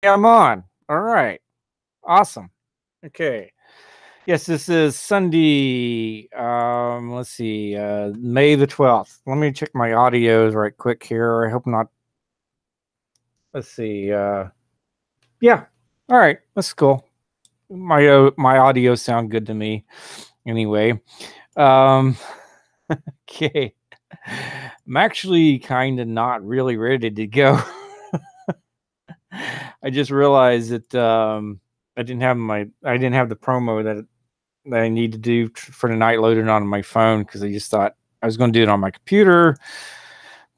I'm on. All right. Awesome. Okay. Yes, this is Sunday. Let's see, May the 12th. Let me check my audios right quick here. I hope not. Let's see. Yeah. All right. That's cool. My audio sound good to me. Anyway. Um, okay. I'm actually kind of not really ready to go. I just realized that I didn't have the promo that I need to do for tonight loaded on my phone because I just thought I was going to do it on my computer,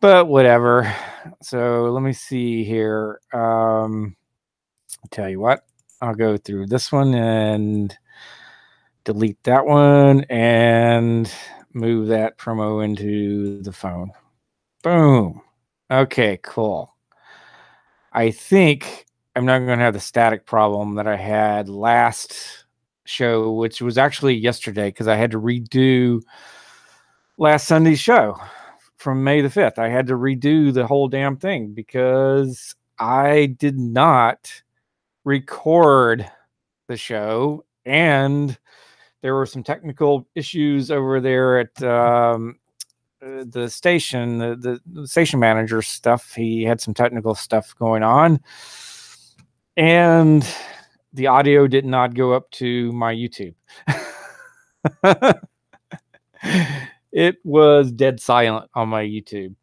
but whatever. So let me see here. I'll tell you what, I'll go through this one and delete that one and move that promo into the phone. Boom. Okay, cool. I think I'm not going to have the static problem that I had last show, which was actually yesterday because I had to redo last Sunday's show from May the 5th. I had to redo the whole damn thing because I did not record the show and there were some technical issues over there at the station, the station manager stuff. He had some technical stuff going on, and the audio did not go up to my YouTube. It was dead silent on my YouTube.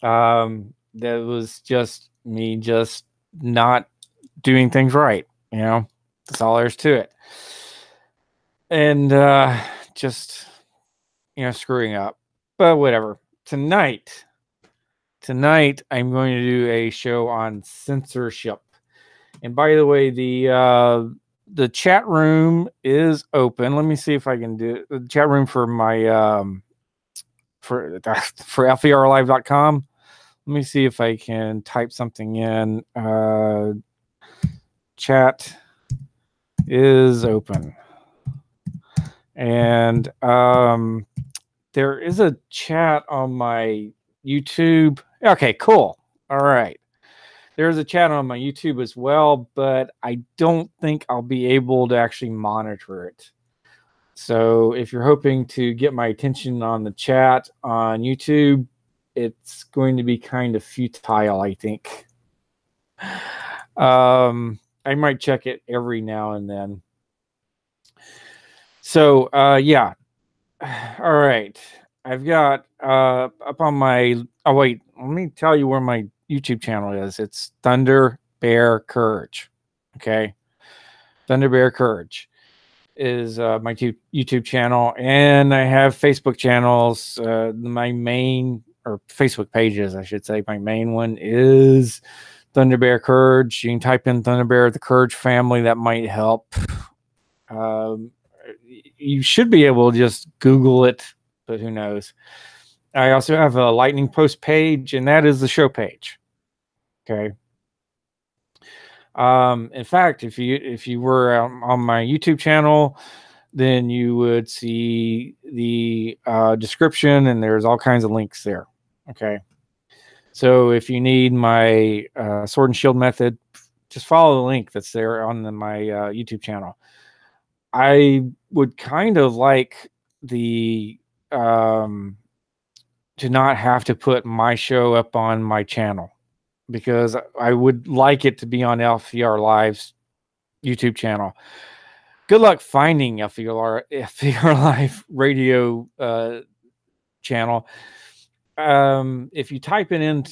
That was just me just not doing things right. That's all there's to it. And just screwing up. But whatever. Tonight I'm going to do a show on censorship. And by the way, the chat room is open. Let me see if I can do the chat room for my for FERlive.com. Let me see if I can type something in. Chat is open. And there is a chat on my YouTube. Okay, cool. All right. There's a chat on my YouTube as well, but I don't think I'll be able to actually monitor it. So if you're hoping to get my attention on the chat on YouTube, it's going to be kind of futile, I think. I might check it every now and then. So yeah. All right. I've got up on my wait, let me tell you where my YouTube channel is. It's Thunder Bear Courage. Okay. Thunder Bear Courage is my YouTube channel, and I have Facebook channels. My main, or Facebook pages, I should say. My main one is Thunder Bear Courage. You can type in Thunder Bear the Courage family. That might help. You should be able to just Google it, but who knows? I also have a Lightning Post page, and that is the show page. Okay. In fact, if you were on my YouTube channel, then you would see the description, and there's all kinds of links there. Okay. So if you need my sword and shield method, just follow the link that's there on my YouTube channel. I would kind of like the to not have to put my show up on my channel, because I would like it to be on FER Live's YouTube channel. Good luck finding FER Live radio channel. If you type in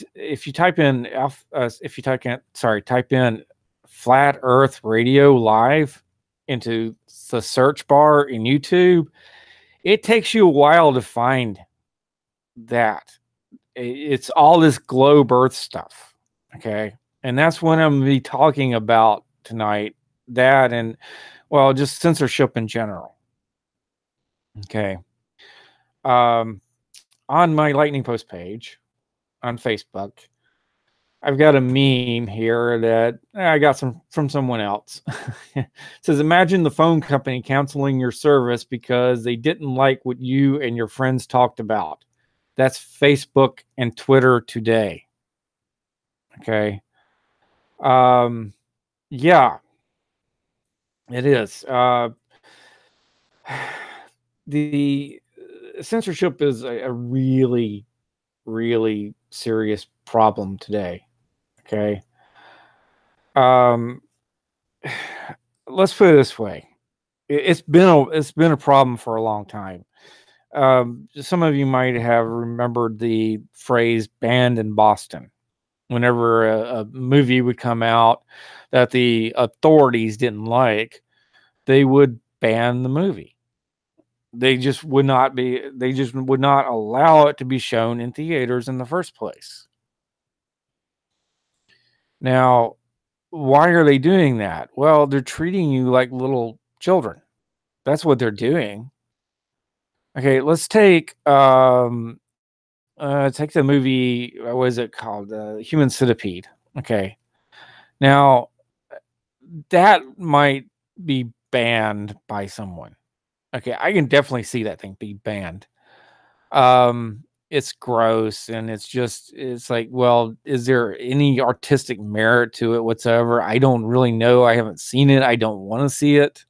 Flat Earth Radio Live into the search bar in YouTube, it takes you a while to find that. It's all this globe Earth stuff. Okay. And that's what I'm going to be talking about tonight. That, and well, just censorship in general. Okay. On my Lightning Post page on Facebook, I've got a meme here that I got from someone else. It says, imagine the phone company canceling your service because they didn't like what you and your friends talked about. That's Facebook and Twitter today. Okay. Yeah, it is. The censorship is a really, really serious problem today. Okay. Um, let's put it this way. It's been a problem for a long time. Some of you might have remembered the phrase "banned in Boston." Whenever a movie would come out that the authorities didn't like, they would ban the movie. They just would not allow it to be shown in theaters in the first place. Now, why are they doing that? Well, they're treating you like little children. That's what they're doing. Okay, let's take the movie, what is it called? Human Centipede. Okay. Now, that might be banned by someone. Okay, I can definitely see that thing be banned. It's gross and it's like, well, is there any artistic merit to it whatsoever? I don't really know. I haven't seen it. I don't want to see it.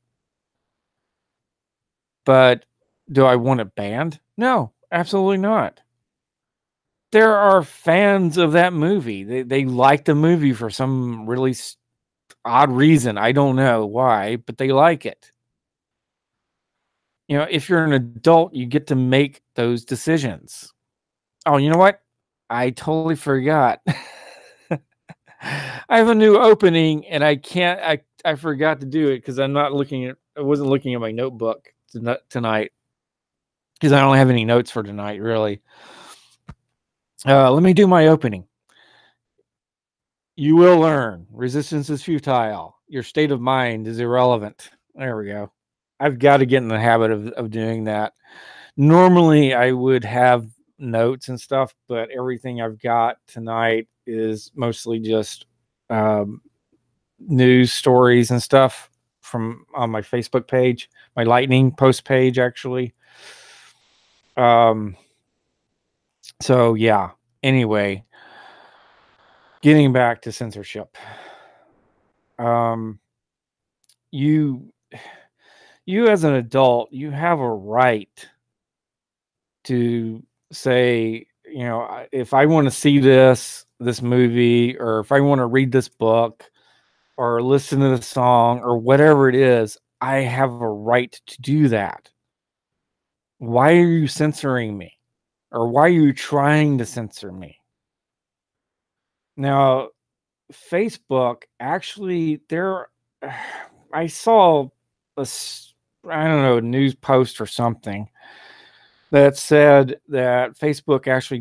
But do I want it banned? No, absolutely not. There are fans of that movie. They like the movie for some really odd reason. I don't know why, but they like it. You know, if you're an adult, you get to make those decisions. Oh, you know what? I totally forgot. I have a new opening and I forgot to do it because I wasn't looking at my notebook tonight because I don't have any notes for tonight, really. Let me do my opening. You will learn. Resistance is futile. Your state of mind is irrelevant. There we go. I've got to get in the habit of doing that. Normally, I would have notes and stuff, but everything I've got tonight is mostly just um, news stories and stuff from on my Facebook page, my Lightning post page, actually. Um, so yeah. Anyway, getting back to censorship. Um, you you as an adult, you have a right to say, you know, if I want to see this movie, or if I want to read this book, or listen to the song, or whatever it is, I have a right to do that. Why are you censoring me? Or why are you trying to censor me? Now, Facebook actually, I saw I don't know, a news post or something that said that Facebook actually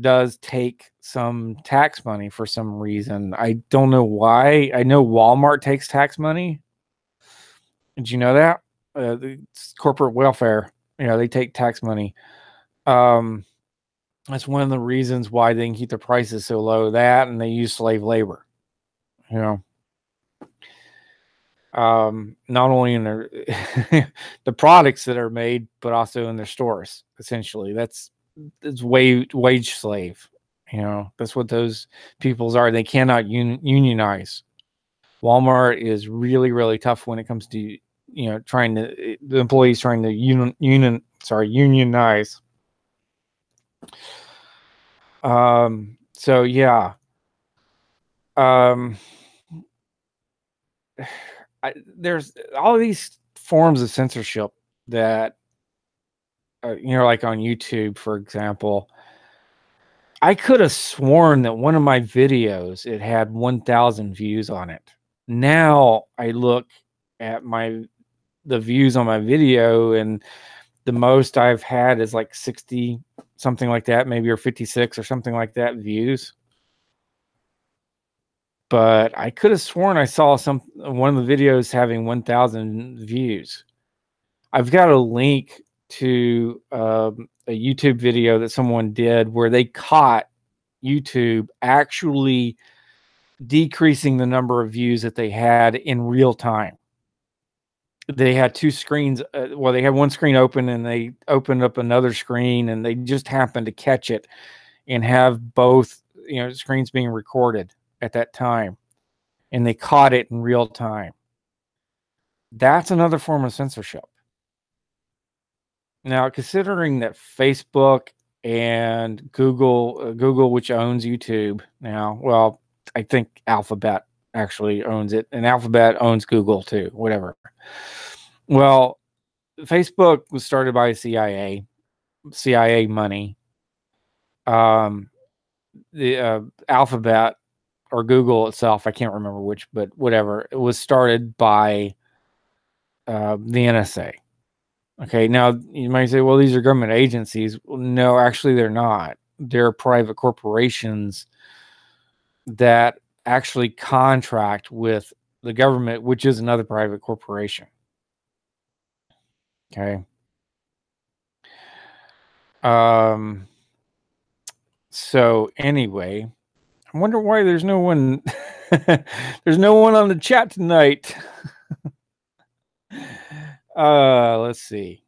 does take some tax money for some reason. I don't know why. I know Walmart takes tax money. Did you know that? It's corporate welfare. You know, they take tax money. Um, that's one of the reasons why they can keep their prices so low. That, and they use slave labor. You know, not only in their the products that are made, but also in their stores. Essentially, it's wage slave. You know, that's what those peoples are. They cannot unionize. Walmart is really, really tough when it comes to, you know, the employees trying to unionize. So yeah. Um, there's all of these forms of censorship that, you know, like on YouTube, for example. I could have sworn that one of my videos, it had 1,000 views on it. Now I look at the views on my video, and the most I've had is like 60, something like that, maybe, or 56 or something like that views. But I could have sworn I saw one of the videos having 1,000 views. I've got a link to a YouTube video that someone did where they caught YouTube actually decreasing the number of views that they had in real time. They had two screens. Well, they had one screen open and they opened up another screen, and they just happened to catch it and have both, you know, screens being recorded. at that time, and they caught it in real time. That's another form of censorship. Now, considering that Facebook and Google, which owns YouTube now, well, I think Alphabet actually owns it, and Alphabet owns Google too, whatever. Well, Facebook was started by CIA money. The Alphabet or Google itself, I can't remember which, but whatever, it was started by the NSA. Okay, now you might say, well, these are government agencies. Well, no, actually, they're not. They're private corporations that actually contract with the government, which is another private corporation. Okay. So anyway, I wonder why there's no one there's no one on the chat tonight. Let's see.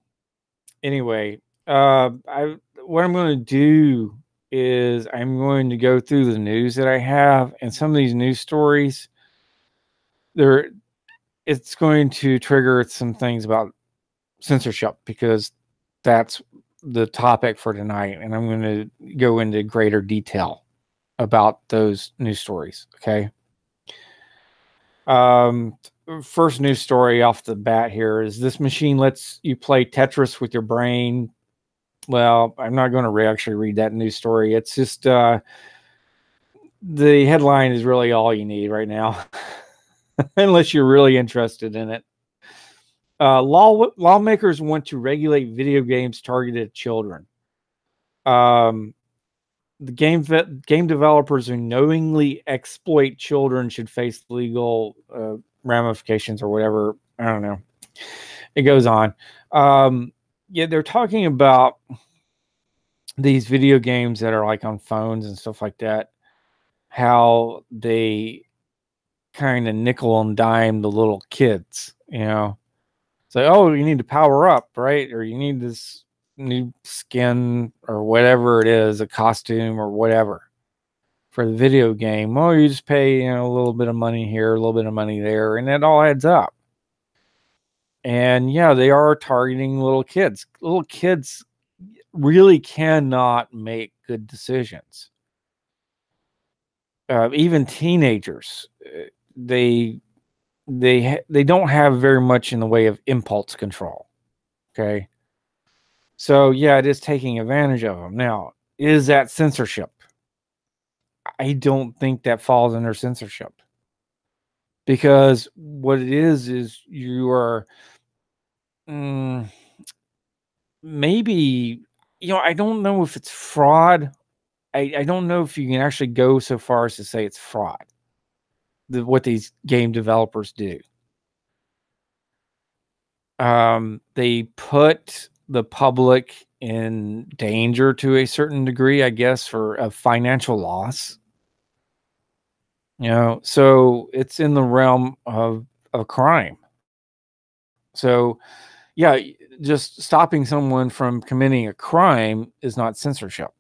Anyway, what I'm going to do is I'm going to go through the news that I have, and some of these news stories, it's going to trigger some things about censorship, because that's the topic for tonight, and I'm going to go into greater detail about those news stories. Okay. First news story off the bat here is, this machine lets you play Tetris with your brain. Well, I'm not going to actually read that news story. It's just the headline is really all you need right now, unless you're really interested in it. Lawmakers want to regulate video games targeted at children. The game developers who knowingly exploit children should face legal ramifications or whatever. I don't know. It goes on. Yeah, they're talking about these video games that are like on phones and stuff like that, how they kind of nickel and dime the little kids, you know. It's like, oh, you need to power up, right? Or you need this new skin or whatever it is, a costume or whatever for the video game. Well, you just pay, a little bit of money here, a little bit of money there, and it all adds up. And yeah, they are targeting little kids. Little kids really cannot make good decisions. Even teenagers, they don't have very much in the way of impulse control. Okay. So yeah, it is taking advantage of them. Now, is that censorship? I don't think that falls under censorship, because what it is you are maybe, I don't know if it's fraud. I don't know if you can actually go so far as to say it's fraud, what these game developers do. They put the public in danger to a certain degree, I guess, for a financial loss. So it's in the realm of a crime. So, yeah, just stopping someone from committing a crime is not censorship.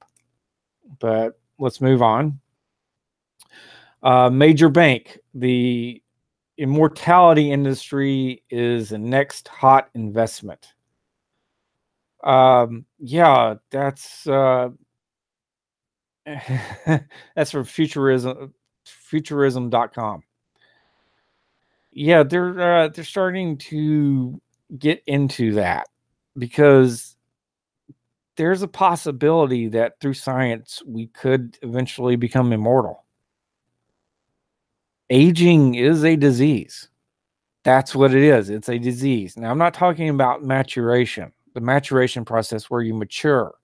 But let's move on. Major bank, the immortality industry is the next hot investment. Yeah, that's that's from futurism.com. Yeah, they're starting to get into that, because there's a possibility that through science we could eventually become immortal. Aging is a disease. That's what it is. It's a disease. Now, I'm not talking about maturation, the maturation process where you mature.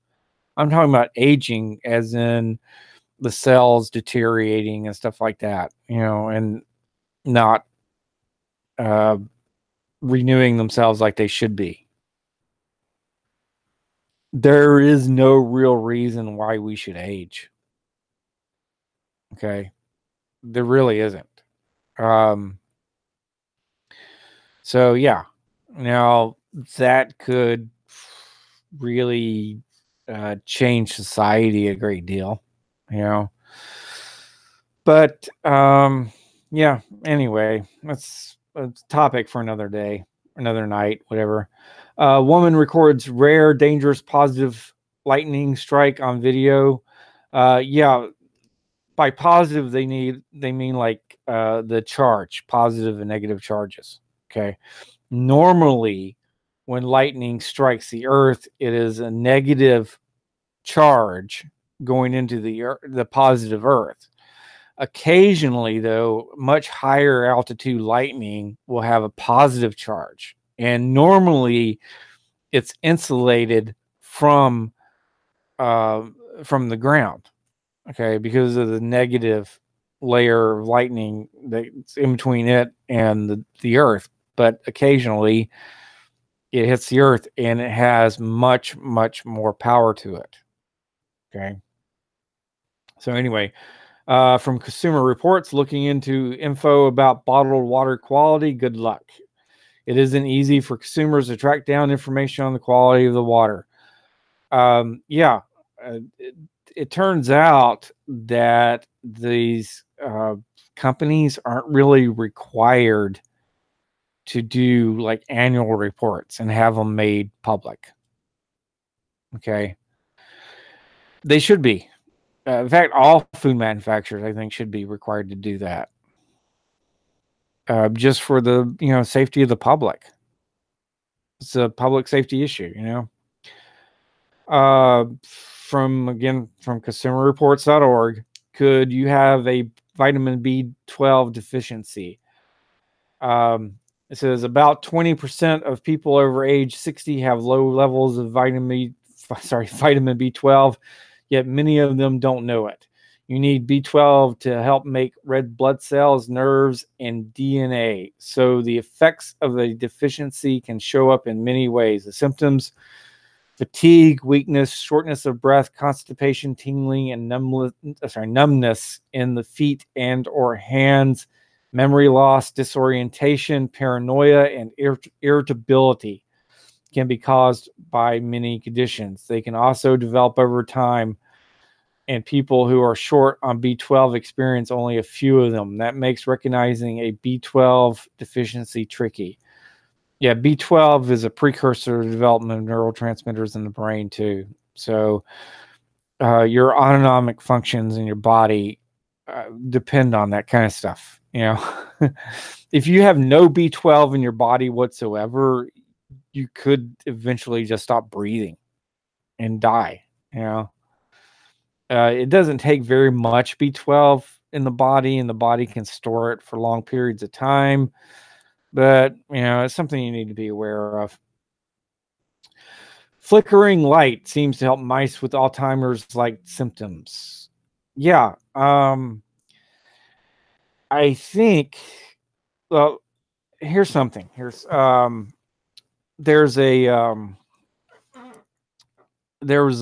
I'm talking about aging, as in the cells deteriorating and stuff like that, and not renewing themselves like they should be. There is no real reason why we should age. Okay. There really isn't. So yeah, now that could really change society a great deal, But yeah. Anyway, that's a topic for another day, another night, whatever. Woman records rare, dangerous, positive lightning strike on video. Yeah, by positive they mean like the charge, positive and negative charges. Okay. Normally, when lightning strikes the earth, it is a negative charge going into the positive earth. Occasionally, though, much higher altitude lightning will have a positive charge, and normally it's insulated uh, from the ground. Okay, because of the negative layer of lightning that's in between it and the earth. But occasionally it hits the earth and it has much, much more power to it. Okay. So, anyway, from Consumer Reports, looking into info about bottled water quality, good luck. It isn't easy for consumers to track down information on the quality of the water. Yeah, it turns out that these companies aren't really required to do like annual reports and have them made public. Okay. They should be. In fact, all food manufacturers, I think, should be required to do that, just for the safety of the public. It's a public safety issue. From consumerreports.org, could you have a vitamin B12 deficiency? It says about 20% of people over age 60 have low levels of vitamin B12, yet many of them don't know it. You need B12 to help make red blood cells, nerves, and DNA. So the effects of the deficiency can show up in many ways. The symptoms: fatigue, weakness, shortness of breath, constipation, tingling, and numbness in the feet and or hands, memory loss, disorientation, paranoia, and irritability can be caused by many conditions. They can also develop over time, and people who are short on B12 experience only a few of them. That makes recognizing a B12 deficiency tricky. Yeah, B12 is a precursor to development of neurotransmitters in the brain too. So your autonomic functions in your body depend on that kind of stuff. If you have no B12 in your body whatsoever, you could eventually just stop breathing and die. It doesn't take very much B12 in the body, and the body can store it for long periods of time. But, it's something you need to be aware of. Flickering light seems to help mice with Alzheimer's-like symptoms. Yeah. I think, well, here's something. There was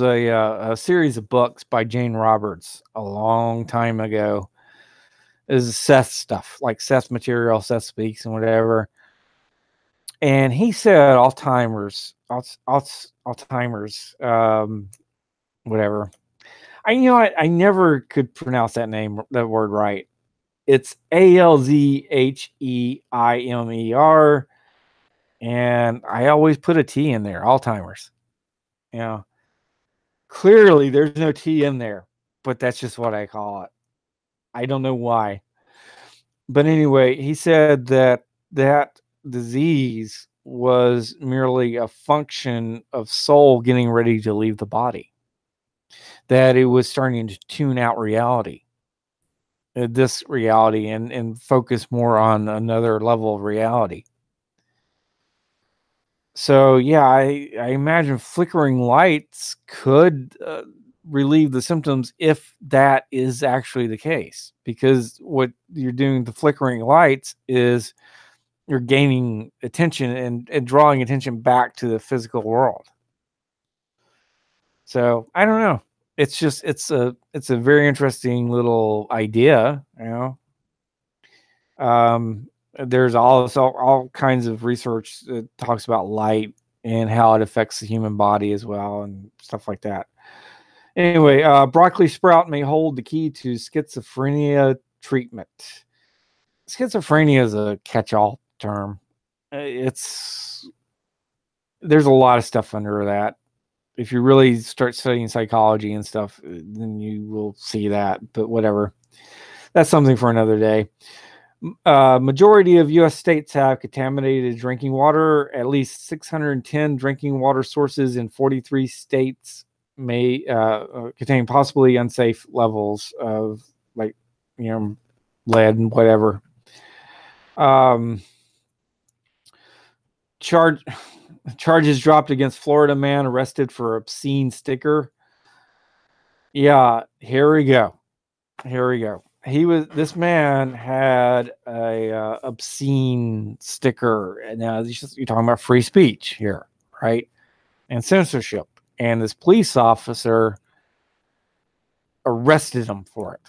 a series of books by Jane Roberts a long time ago. It was Seth stuff, like Seth material, Seth Speaks, and whatever. And he said Alzheimer's, whatever. I never could pronounce that word right. It's Alzheimer, and I always put a T in there, Alzheimer's. Clearly there's no T in there, but that's just what I call it. I don't know why. But anyway, he said that disease was merely a function of soul getting ready to leave the body, that it was starting to tune out reality, this reality, and focus more on another level of reality. So yeah, I imagine flickering lights could relieve the symptoms if that is actually the case, because what you're doing, the flickering lights, is you're gaining attention and drawing attention back to the physical world. So I don't know. It's just it's a very interesting little idea. There's all kinds of research that talks about light and how it affects the human body as well, and stuff like that. Anyway, broccoli sprout may hold the key to schizophrenia treatment. Schizophrenia is a catch-all term. There's a lot of stuff under that. If you really start studying psychology and stuff, then you will see that. But whatever, that's something for another day. Majority of U.S. states have contaminated drinking water. At least 610 drinking water sources in 43 states may contain possibly unsafe levels of, like, lead and whatever. Charges dropped against Florida man arrested for obscene sticker. Yeah, here we go. This man had a obscene sticker. And now you're talking about free speech here, right? And censorship. And this police officer arrested him for it.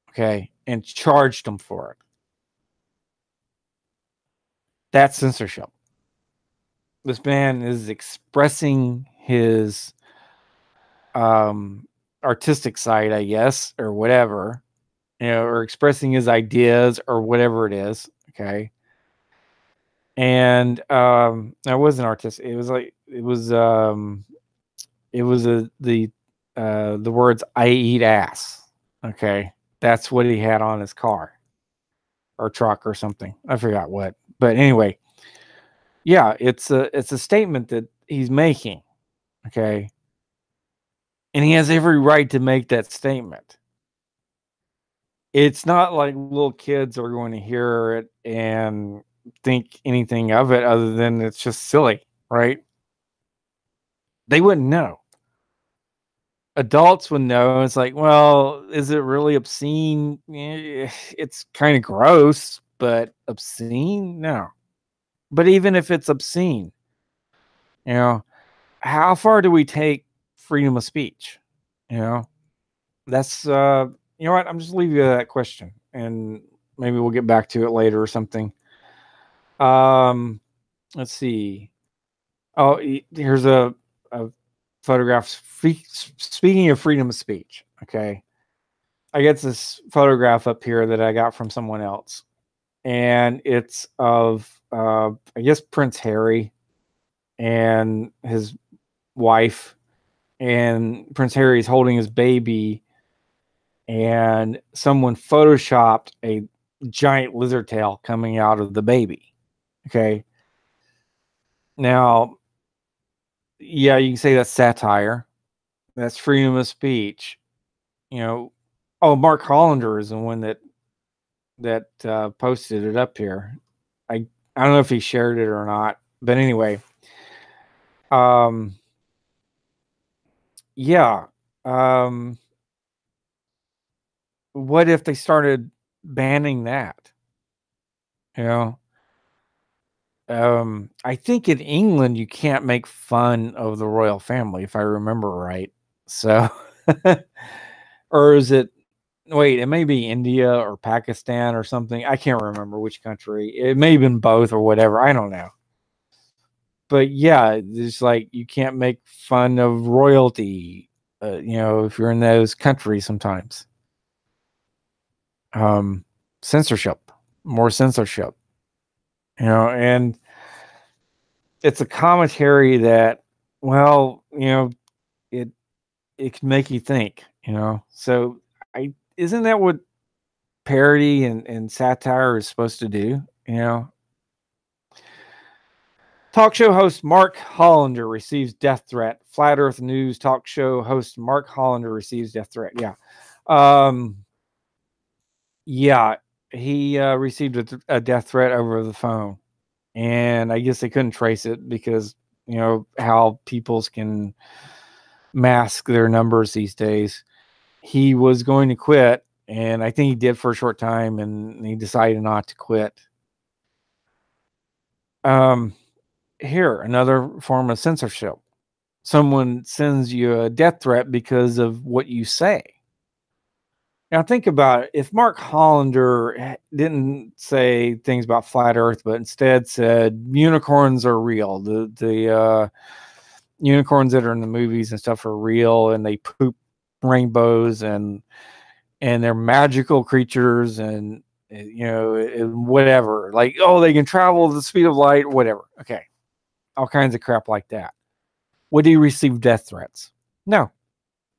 Okay. And charged him for it. That's censorship. This man is expressing his artistic side, I guess, or whatever, or expressing his ideas or whatever it is. Okay. And I wasn't artistic. It was the words "I eat ass." Okay. That's what he had on his car or truck or something. I forgot what, but anyway, yeah, it's a statement that he's making. Okay. And he has every right to make that statement. It's not like little kids are going to hear it and think anything of it other than it's just silly, right? They wouldn't know. Adults would know. It's like, well, is it really obscene? It's kind of gross, but obscene? No. But even if it's obscene, how far do we take freedom of speech? That's, you know what? I'm just leaving you that question, and maybe we'll get back to it later or something. Let's see. Oh, here's a photograph. Speaking of freedom of speech, okay, I get this photograph up here that I got from someone else, and it's of I guess Prince Harry and his wife, and Prince Harry is holding his baby, and someone photoshopped a giant lizard tail coming out of the baby. Okay. Now, yeah, you can say that's satire. That's freedom of speech. Oh, Mark Hollander is the one that posted it up here. I don't know if he shared it or not, but anyway, yeah. What if they started banning that? I think in England you can't make fun of the royal family, if I remember right. So, or is it? Wait, it may be India or Pakistan or something. I can't remember which country. It may have been both or whatever. I don't know. But yeah, it's like you can't make fun of royalty, if you're in those countries sometimes. Censorship, more censorship, and it's a commentary that, well, it can make you think, so isn't that what parody and satire is supposed to do? Talk show host Mark Hollander receives death threat. Flat Earth News talk show host Mark Hollander receives death threat. Yeah. Yeah, he received a death threat over the phone. And I guess they couldn't trace it because, how peoples can mask their numbers these days. He was going to quit, and I think he did for a short time, and he decided not to quit. Here, another form of censorship. Someone sends you a death threat because of what you say. Now think about it. If Mark Hollander didn't say things about flat Earth, but instead said unicorns are real, the unicorns that are in the movies and stuff are real, and they poop rainbows, and and they're magical creatures, and and whatever. Like, oh, they can travel at the speed of light, whatever. Okay, all kinds of crap like that. Would he receive death threats? No,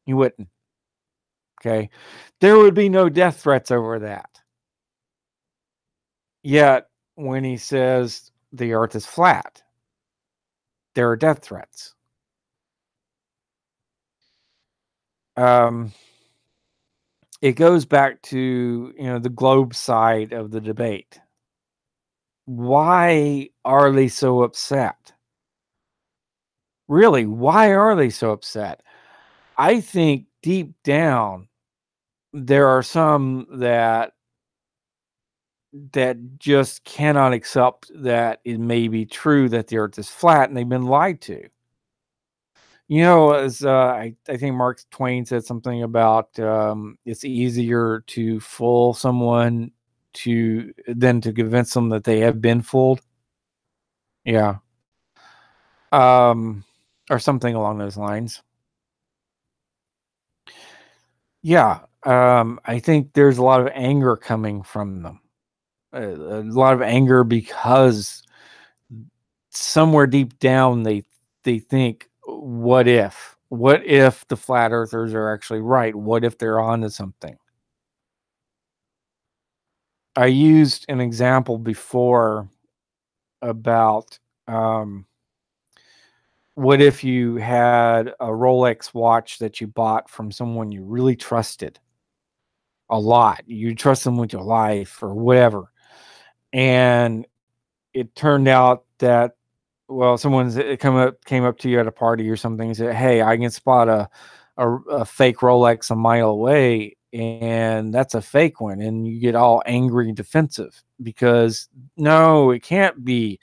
he wouldn't. Okay, there would be no death threats over that. Yet, when he says the Earth is flat, there are death threats. It goes back to the globe side of the debate. Why are they so upset? Really, why are they so upset? I think deep down there are some that just cannot accept that it may be true that the Earth is flat, and they've been lied to. As I think Mark Twain said something about it's easier to fool someone than to convince them that they have been fooled. Yeah. Or something along those lines. Yeah. I think there's a lot of anger coming from them. A lot of anger because somewhere deep down they think, what if the flat earthers are actually right? What if they're onto something? I used an example before about what if you had a Rolex watch that you bought from someone you really trusted a lot. You trust them with your life or whatever. And it turned out that, well, someone's came up to you at a party or something and said, "Hey, I can spot a fake Rolex a mile away, and that's a fake one." And you get all angry and defensive because no, it can't be.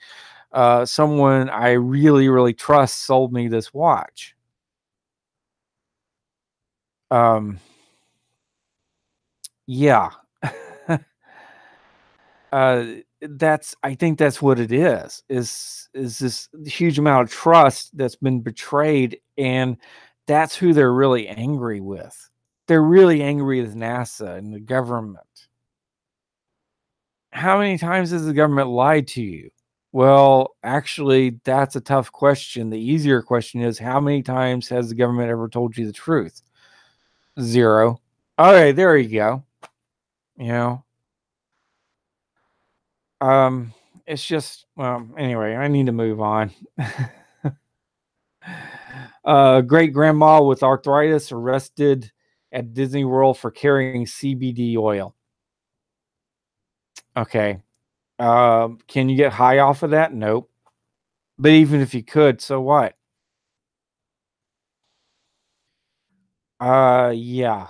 Someone I really, really trust sold me this watch. Yeah. I think that's what it is this huge amount of trust that's been betrayed, and that's who they're really angry with. They're really angry with NASA and the government. How many times has the government lied to you? Well, actually, that's a tough question. The easier question is, how many times has the government ever told you the truth? 0. Okay, there you go. You know, it's just, well, anyway, I need to move on. Great grandma with arthritis arrested at Disney World for carrying CBD oil. Okay. Can you get high off of that? Nope. But even if you could, so what? Yeah.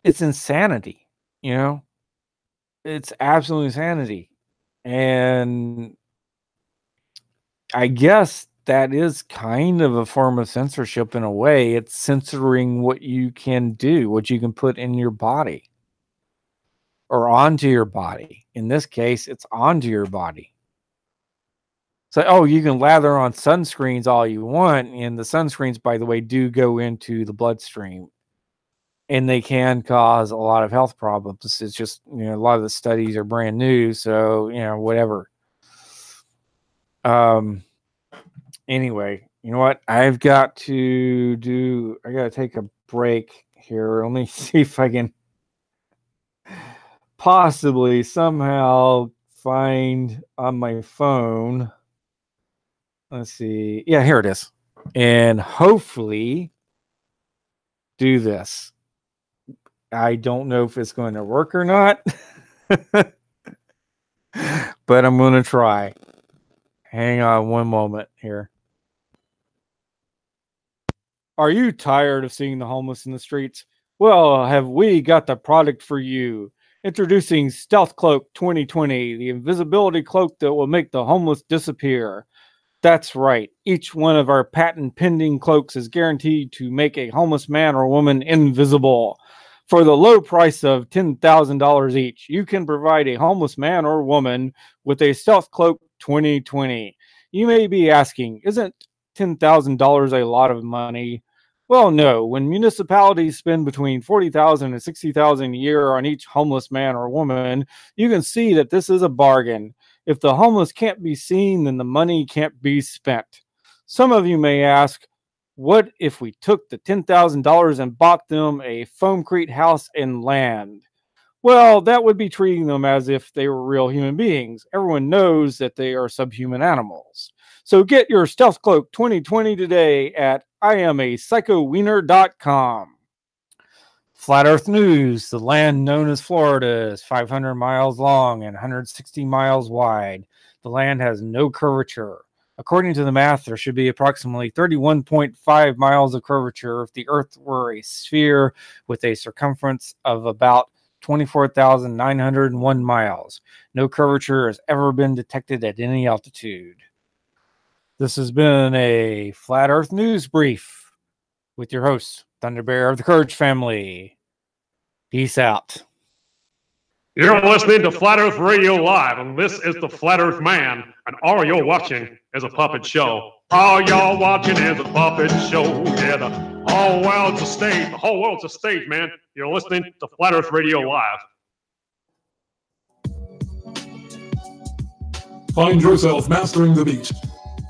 It's insanity, you know? It's absolute insanity. And I guess that is kind of a form of censorship in a way. It's censoring what you can do, what you can put in your body or onto your body. In this case, it's onto your body. So, oh, you can lather on sunscreens all you want. And the sunscreens, by the way, do go into the bloodstream. And they can cause a lot of health problems. It's just, a lot of the studies are brand new. So, whatever. Anyway, you know what? I got to take a break here. Let me see if I can possibly somehow find on my phone. Let's see. Yeah, here it is. And hopefully do this. I don't know if it's going to work or not, but I'm going to try. Hang on one moment here. Are you tired of seeing the homeless in the streets? Well, have we got the product for you? Introducing Stealth Cloak 2020, the invisibility cloak that will make the homeless disappear. That's right. Each one of our patent pending cloaks is guaranteed to make a homeless man or woman invisible. For the low price of $10,000 each, you can provide a homeless man or woman with a Stealth Cloak 2020. You may be asking, isn't $10,000 a lot of money? Well, no. When municipalities spend between 40,000 and 60,000 a year on each homeless man or woman, you can see that this is a bargain. If the homeless can't be seen, then the money can't be spent. Some of you may ask, what if we took the $10,000 and bought them a foamcrete house and land? Well, that would be treating them as if they were real human beings. Everyone knows that they are subhuman animals. So get your Stealth Cloak 2020 today at IamAPsychoWiener.com. Flat Earth News. The land known as Florida is 500 miles long and 160 miles wide. The land has no curvature. According to the math, there should be approximately 31.5 miles of curvature if the Earth were a sphere with a circumference of about 24,901 miles. No curvature has ever been detected at any altitude. This has been a Flat Earth News Brief with your host, Thunder Bear of the Courage Family. Peace out. You're listening to Flat Earth Radio Live, and this is the Flat Earth Man, and all you're watching is a puppet show. All y'all watching is a puppet show. Yeah, the whole world's a stage. The whole world's a stage, man. You're listening to Flat Earth Radio Live. Find yourself mastering the beat.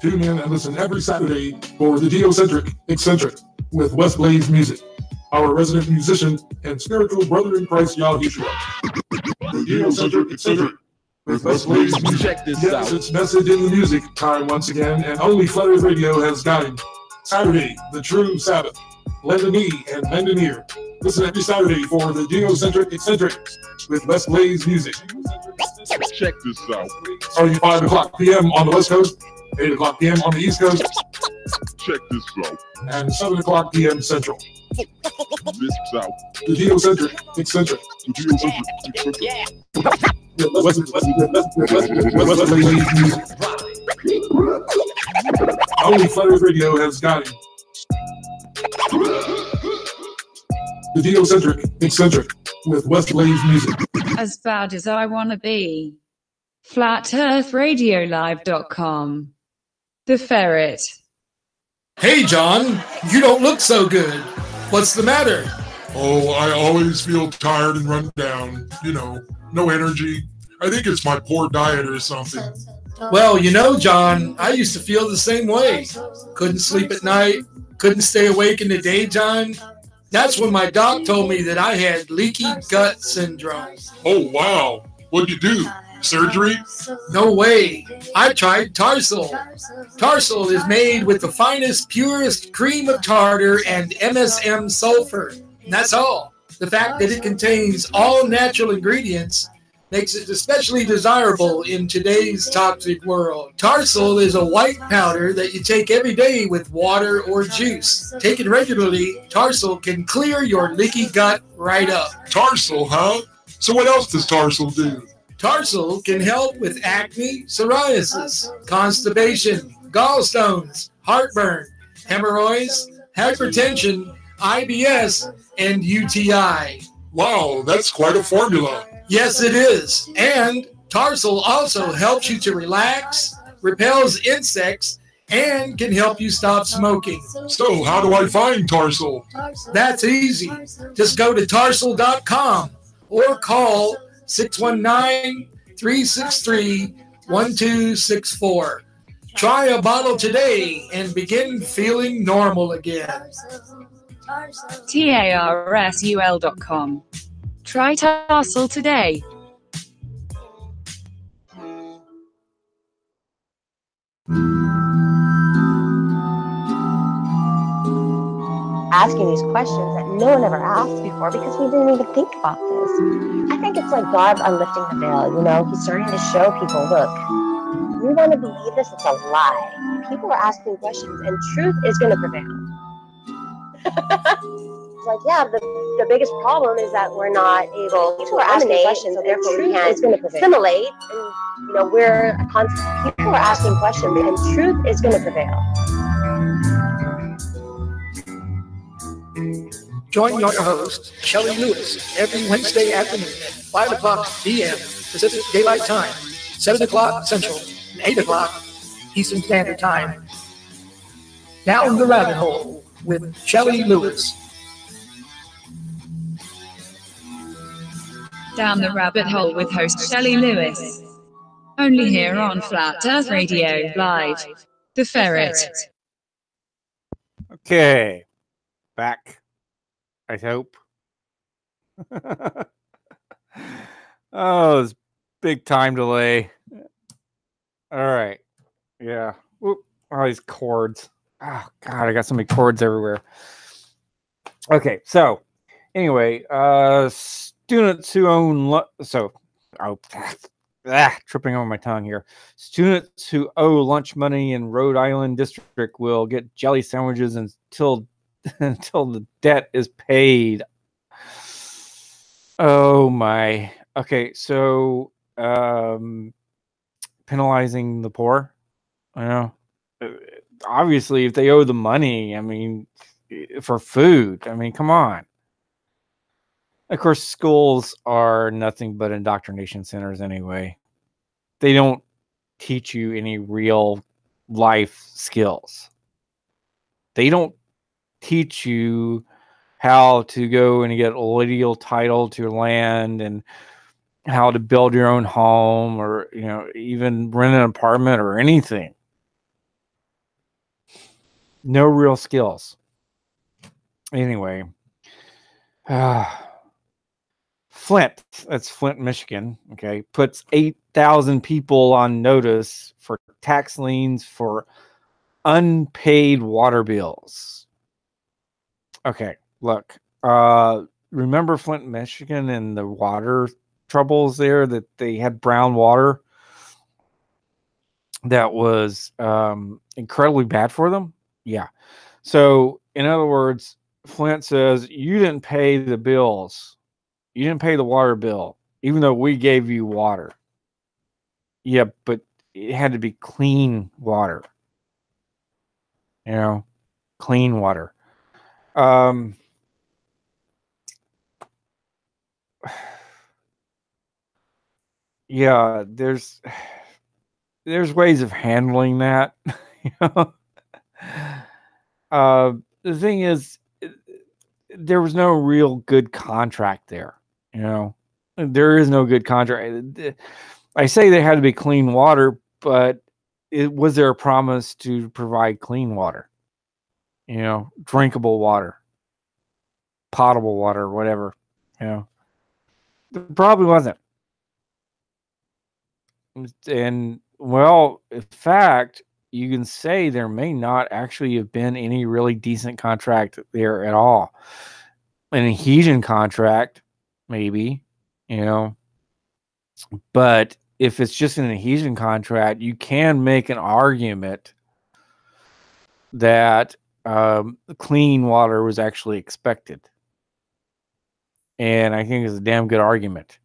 Tune in and listen every Saturday for the Geocentric Eccentric with West Blaze Music, our resident musician and spiritual brother in Christ, Yahushua. The Geocentric Eccentric with West Blaze Music. Check this yes, out. It's Message in the Music time once again, and only Flat Earth Radio has got him. Saturday, the true Sabbath. Lend a knee and lend an ear. Listen every Saturday for the Geocentric Eccentric with West Blaze Music. Check this out. Starting 5 o'clock p.m. on the West Coast, 8 o'clock p.m. on the East Coast, Check this out. and 7 o'clock p.m. Central. This out. The Geocentric Eccentric. The Geocentric Eccentric. Yeah. West Blaze Music. Only Flat Earth Radio has got him. The Geocentric Eccentric with West Blaze Music. As bad as I wanna be. FlatEarthRadioLive.com. The Ferret. Hey, John, you don't look so good. What's the matter? Oh, I always feel tired and run down. You know, no energy. I think it's my poor diet or something. Well, you know, John, I used to feel the same way. Couldn't sleep at night, couldn't stay awake in the daytime. That's when my doc told me that I had leaky gut syndrome. Oh, wow. What'd you do? Surgery? No way. I tried Tarsal. Tarsal is made with the finest, purest cream of tartar and MSM sulfur. And that's all. The fact that it contains all natural ingredients makes it especially desirable in today's toxic world. Tarsal is a white powder that you take every day with water or juice. Taken regularly, Tarsal can clear your leaky gut right up. Tarsal, huh? So what else does Tarsal do? Tarsal can help with acne, psoriasis, constipation, gallstones, heartburn, hemorrhoids, hypertension, IBS, and UTI. Wow, that's quite a formula. Yes, it is. And Tarsal also helps you to relax, repels insects, and can help you stop smoking. So how do I find Tarsal? That's easy. Just go to Tarsal.com or call 619-363-1264. Try a bottle today and begin feeling normal again. TARSUL.com. Try Tarsal today. Asking these questions that no one ever asked before because we didn't even think about this. I think it's like God unlifting the veil, you know? He's starting to show people, look, you want to believe this? It's a lie. People are asking questions and truth is going to prevail. It's like, yeah, the biggest problem is that we're not able to eliminate questions, so therefore we can't assimilate. And, you know, people are asking questions and truth is going to prevail. Join your host, Shelley Lewis, every Wednesday afternoon at 5 o'clock p.m. Pacific Daylight Time, 7 o'clock Central, and 8 o'clock Eastern Standard Time. Down the rabbit hole with Shelley Lewis. Down the Rabbit Hole with host Shelley Lewis. Only here on Flat Earth Radio Live. The Ferret. Okay. Back. I hope. Oh, it's big time delay. All right. Yeah. Whoop. All these cords. Oh, God. I got so many cords everywhere. Okay. So, anyway, students who own. Tripping on my tongue here. Students who owe lunch money in Rhode Island district will get jelly sandwiches until the debt is paid. Oh my. Okay, so penalizing the poor. You know, obviously, if they owe the money, I mean, for food, I mean, come on. Of course, schools are nothing but indoctrination centers anyway. They don't teach you any real life skills. They don't teach you how to go and get a legal title to your land and how to build your own home or, you know, even rent an apartment or anything. No real skills. Anyway, Flint, that's Flint, Michigan, okay, puts 8,000 people on notice for tax liens for unpaid water bills. Okay, look, remember Flint, Michigan and the water troubles there, that they had brown water that was incredibly bad for them? Yeah. So, in other words, Flint says, you didn't pay the bills. You didn't pay the water bill, even though we gave you water. Yeah, but it had to be clean water. You know, clean water. Yeah, there's ways of handling that. You know? The thing is, there was no real good contract there. You know, there is no good contract. I say they had to be clean water, but was there a promise to provide clean water? You know, drinkable water, potable water, whatever. You know, there probably wasn't. And well, in fact, you can say there may not actually have been any really decent contract there at all. An adhesion contract, maybe, you know. But if it's just an adhesion contract, you can make an argument that clean water was actually expected. And I think it's a damn good argument.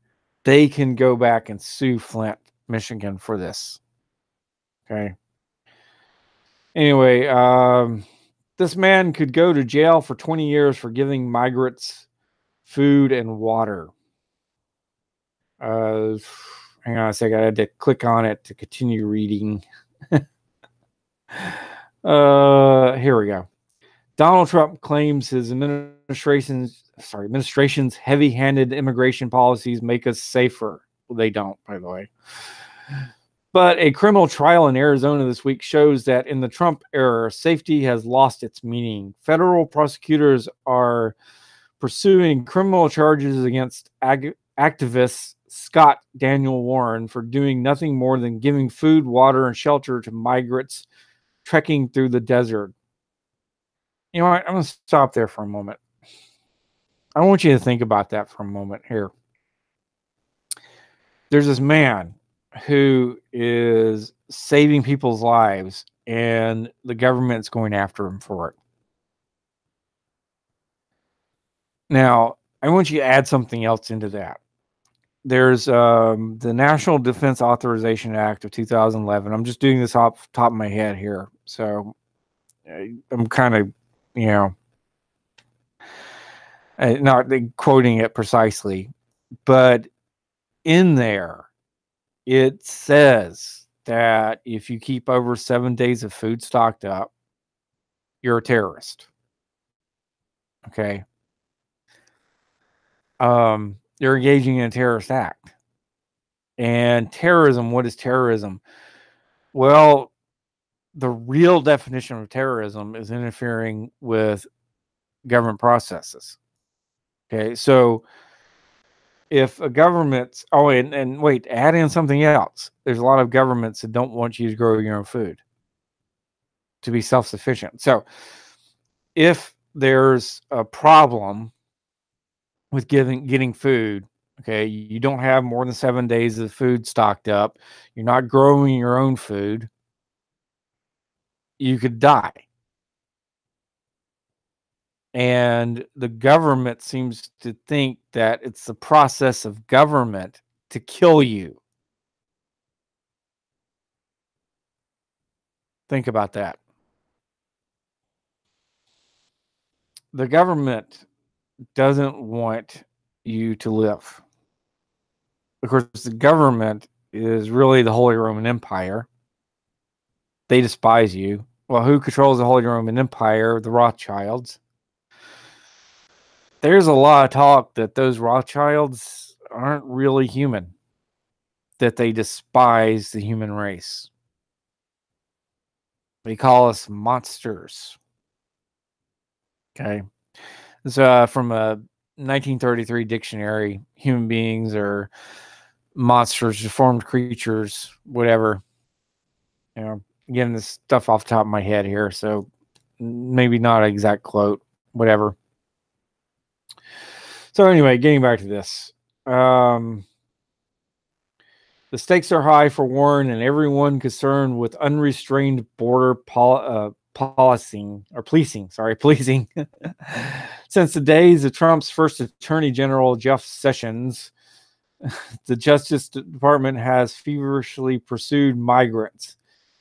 They can go back and sue Flint, Michigan for this. Okay. Anyway, this man could go to jail for 20 years for giving migrants food and water. Hang on a second. I had to click on it to continue reading. Here we go. Donald Trump claims his administration's heavy-handed immigration policies make us safer. Well, they don't, by the way. But a criminal trial in Arizona this week shows that in the Trump era, safety has lost its meaning. Federal prosecutors are pursuing criminal charges against activist Scott Daniel Warren for doing nothing more than giving food, water, and shelter to migrants trekking through the desert. You know what? I'm going to stop there for a moment. I want you to think about that for a moment here. There's this man who is saving people's lives, and the government's going after him for it. Now, I want you to add something else into that. There's the National Defense Authorization Act of 2011. I'm just doing this off the top of my head here. So I'm kind of, you know, not quoting it precisely, but in there, it says that if you keep over 7 days of food stocked up, you're a terrorist. Okay. You're engaging in a terrorist act. And terrorism, what is terrorism? Well, the real definition of terrorism is interfering with government processes. Okay, so if a government's and wait, add in something else. There's a lot of governments that don't want you to grow your own food to be self-sufficient. So if there's a problem with getting food, okay, you don't have more than 7 days of food stocked up, you're not growing your own food, you could die. And the government seems to think that it's the process of government to kill you. Think about that. The government doesn't want you to live. Of course, the government is really the Holy Roman Empire. They despise you. Well, who controls the Holy Roman Empire? The Rothschilds. There's a lot of talk that those Rothschilds aren't really human, that they despise the human race. They call us monsters. Okay. So from a 1933 dictionary, human beings are monsters, deformed creatures, whatever. You know, getting this stuff off the top of my head here, so maybe not an exact quote, whatever. So anyway, getting back to this. The stakes are high for Warren and everyone concerned with unrestrained border policing. Since the days of Trump's first Attorney General, Jeff Sessions, the Justice Department has feverishly pursued migrants.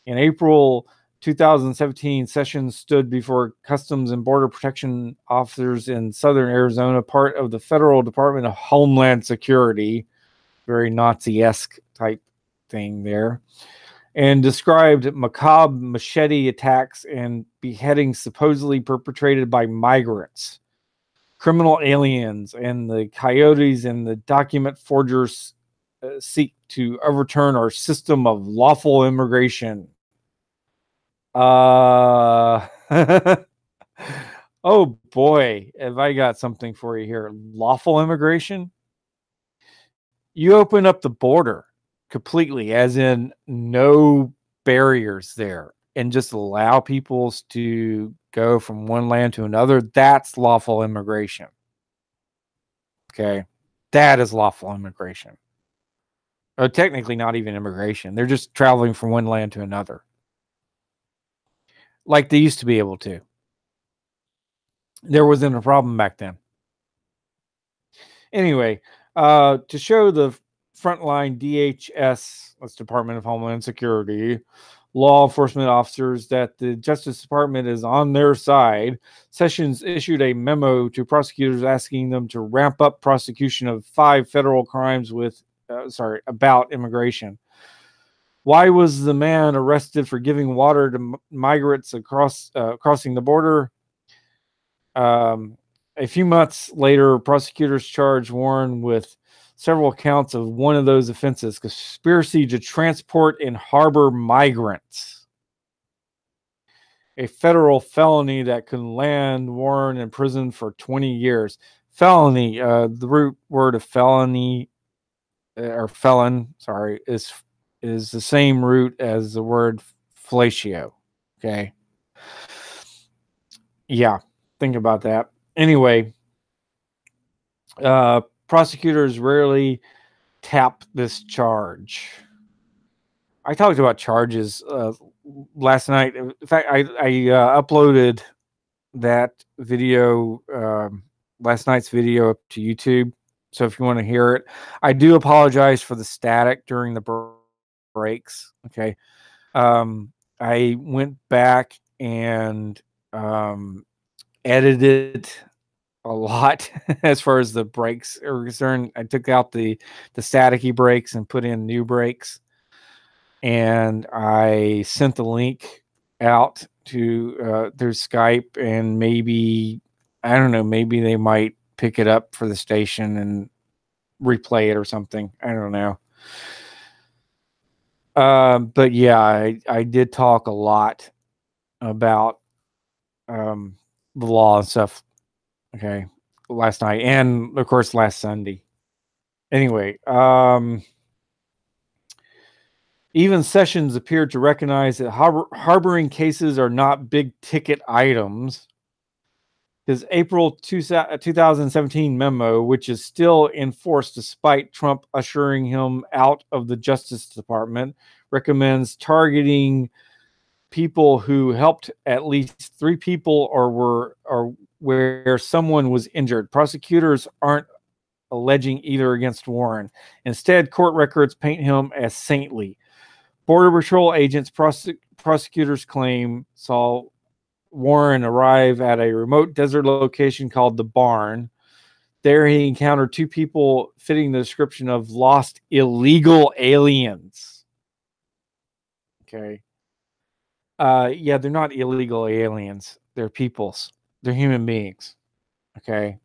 In April 2017, Sessions stood before Customs and Border Protection officers in southern Arizona, part of the Federal Department of Homeland Security, very Nazi-esque type thing there, and described macabre machete attacks and beheadings supposedly perpetrated by migrants, criminal aliens, and the coyotes and the document forgers seek to overturn our system of lawful immigration. Oh boy, have I got something for you here. Lawful immigration? You open up the border completely, as in no barriers there, and just allow people to go from one land to another. That's lawful immigration. Okay. That is lawful immigration. Or technically not even immigration. They're just traveling from one land to another, like they used to be able to. There wasn't a problem back then. Anyway, to show the frontline DHS, that's Department of Homeland Security, law enforcement officers that the Justice Department is on their side, Sessions issued a memo to prosecutors asking them to ramp up prosecution of 5 federal crimes about immigration. Why was the man arrested for giving water to migrants crossing the border? A few months later, prosecutors charged Warren with several counts of one of those offenses: conspiracy to transport and harbor migrants, a federal felony that could land Warren in prison for 20 years. Felony, the root word of felony or felon, is the same root as the word fellatio. Okay. Yeah, think about that. Anyway, prosecutors rarely tap this charge. I talked about charges last night. In fact, I uploaded that video, last night's video, up to YouTube. So if you want to hear it, I do apologize for the static during the breaks. Okay. I went back and edited a lot as far as the breaks are concerned. I took out the staticky breaks and put in new breaks, and I sent the link out to through Skype and maybe I don't know, maybe they might pick it up for the station and replay it or something. I don't know. But yeah, I did talk a lot about the law and stuff. Okay, last night and of course last Sunday. Anyway, even Sessions appeared to recognize that harboring cases are not big ticket items. His April 2017 memo, which is still in force despite Trump ushering him out of the Justice Department, recommends targeting people who helped at least 3 people or where someone was injured. Prosecutors aren't alleging either against Warren. Instead, court records paint him as saintly. Border Patrol agents, prosecutors claim, saw Warren arrive at a remote desert location called the Barn. There he encountered 2 people fitting the description of lost illegal aliens. Okay. Yeah, they're not illegal aliens. They're peoples. They're human beings. Okay.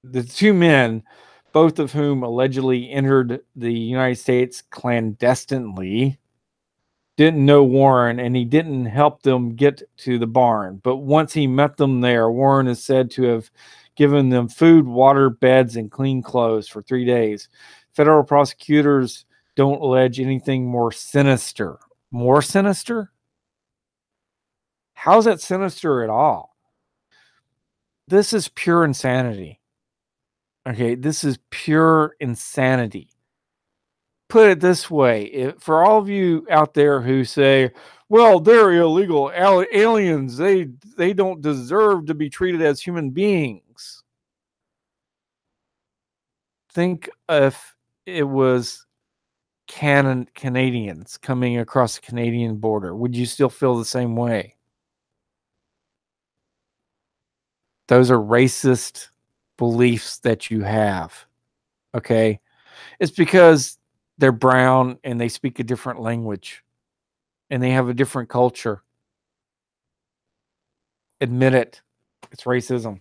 The 2 men, both of whom allegedly entered the United States clandestinely, didn't know Warren, and he didn't help them get to the Barn. But once he met them there, Warren is said to have given them food, water, beds, and clean clothes for 3 days. Federal prosecutors don't allege anything more sinister. More sinister? How's that sinister at all? This is pure insanity. Okay, this is pure insanity. Put it this way, for all of you out there who say, well, they're illegal aliens, they don't deserve to be treated as human beings. Think if it was Canadians coming across the Canadian border, would you still feel the same way? Those are racist beliefs that you have. Okay? It's because they're brown and they speak a different language and they have a different culture. Admit it. It's racism.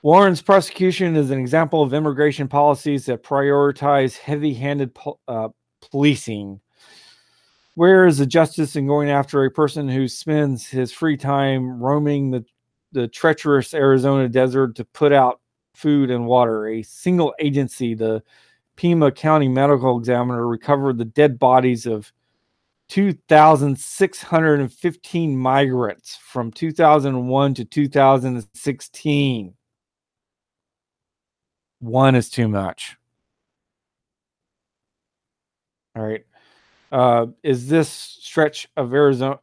Warren's prosecution is an example of immigration policies that prioritize heavy-handed policing. Where is the justice in going after a person who spends his free time roaming the treacherous Arizona desert to put out food and water? A single agency, the Pima County Medical Examiner, recovered the dead bodies of 2,615 migrants from 2001 to 2016. One is too much. All right. Is this stretch of Arizona,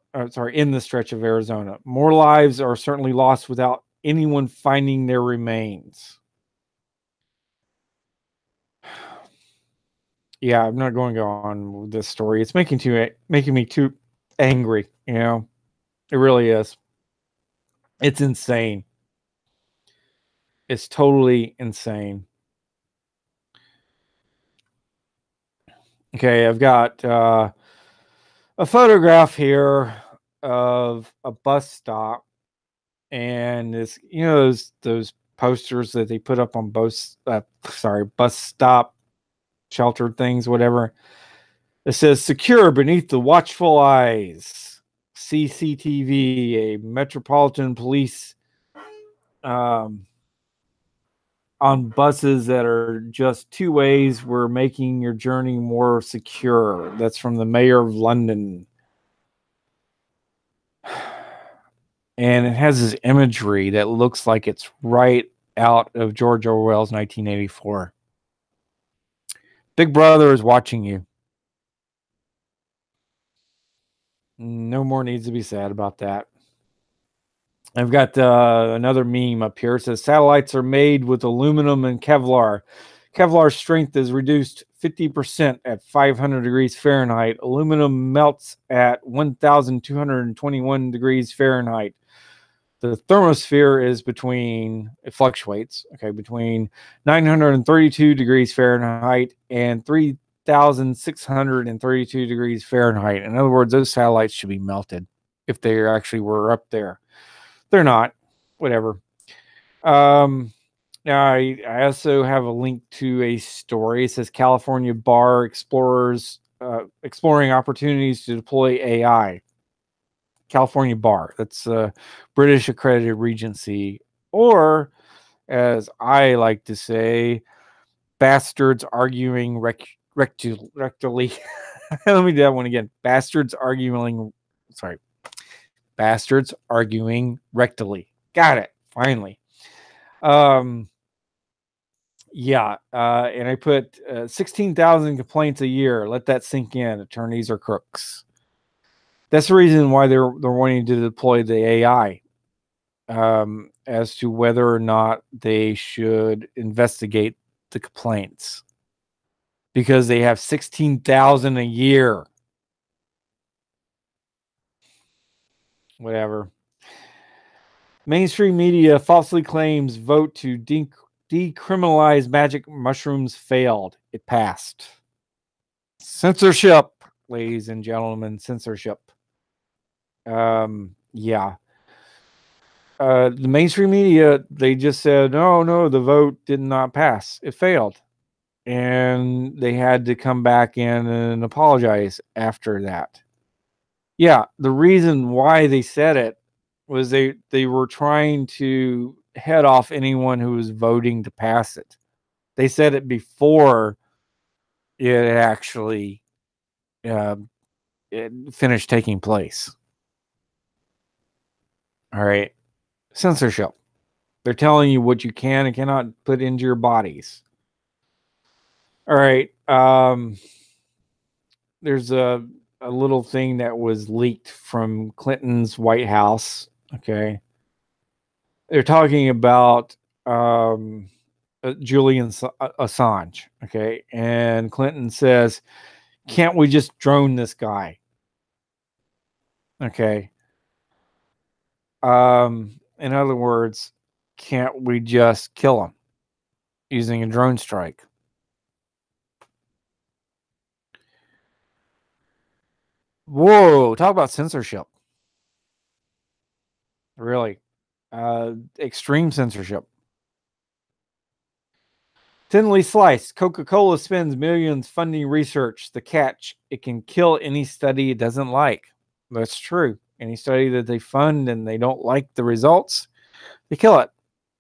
in the stretch of Arizona, more lives are certainly lost without anyone finding their remains. Yeah, I'm not going to go on with this story. It's making me too angry, you know. It really is. It's insane. It's totally insane. Okay, I've got a photograph here of a bus stop, and this, you know, those posters that they put up on bus stop sheltered things, whatever. It says "Secure beneath the watchful eyes." CCTV, a Metropolitan Police on buses that are just 2 ways. We're making your journey more secure. That's from the Mayor of London. And it has this imagery that looks like it's right out of George Orwell's 1984. Big Brother is watching you. No more needs to be said about that. I've got another meme up here. It says satellites are made with aluminum and Kevlar. Kevlar's strength is reduced 50% at 500 degrees Fahrenheit. Aluminum melts at 1,221 degrees Fahrenheit. The thermosphere is it fluctuates, okay, between 932 degrees Fahrenheit and 3,632 degrees Fahrenheit. In other words, those satellites should be melted. if they actually were up there. They're not. Whatever. Now, I also have a link to a story. It says California bar explorers exploring opportunities to deploy AI. California bar. That's a British accredited regency, or as I like to say, bastards arguing rectally. Let me do that one again. Bastards arguing rectally. Got it. Finally. Yeah, and I put 16,000 complaints a year. Let that sink in. Attorneys are crooks. That's the reason why they're wanting to deploy the AI, as to whether or not they should investigate the complaints, because they have 16,000 a year. Whatever. Mainstream media falsely claims vote to decriminalize magic mushrooms failed. It passed. Censorship, ladies and gentlemen, censorship. Yeah. The mainstream media, they just said, no, the vote did not pass. It failed. And they had to come back in and apologize after that. Yeah, the reason why they said it was they were trying to head off anyone who was voting to pass it. They said it before it actually it finished taking place. All right. Censorship. They're telling you what you can and cannot put into your bodies. All right. There's a little thing that was leaked from Clinton's White House. Okay. They're talking about Julian Assange. Okay. And Clinton says, can't we just drone this guy? Okay. In other words, can't we just kill him using a drone strike? Whoa, talk about censorship. Really. Extreme censorship. Thinly sliced, Coca-Cola spends millions funding research. The catch, it can kill any study it doesn't like. That's true. Any study that they fund and they don't like the results, they kill it.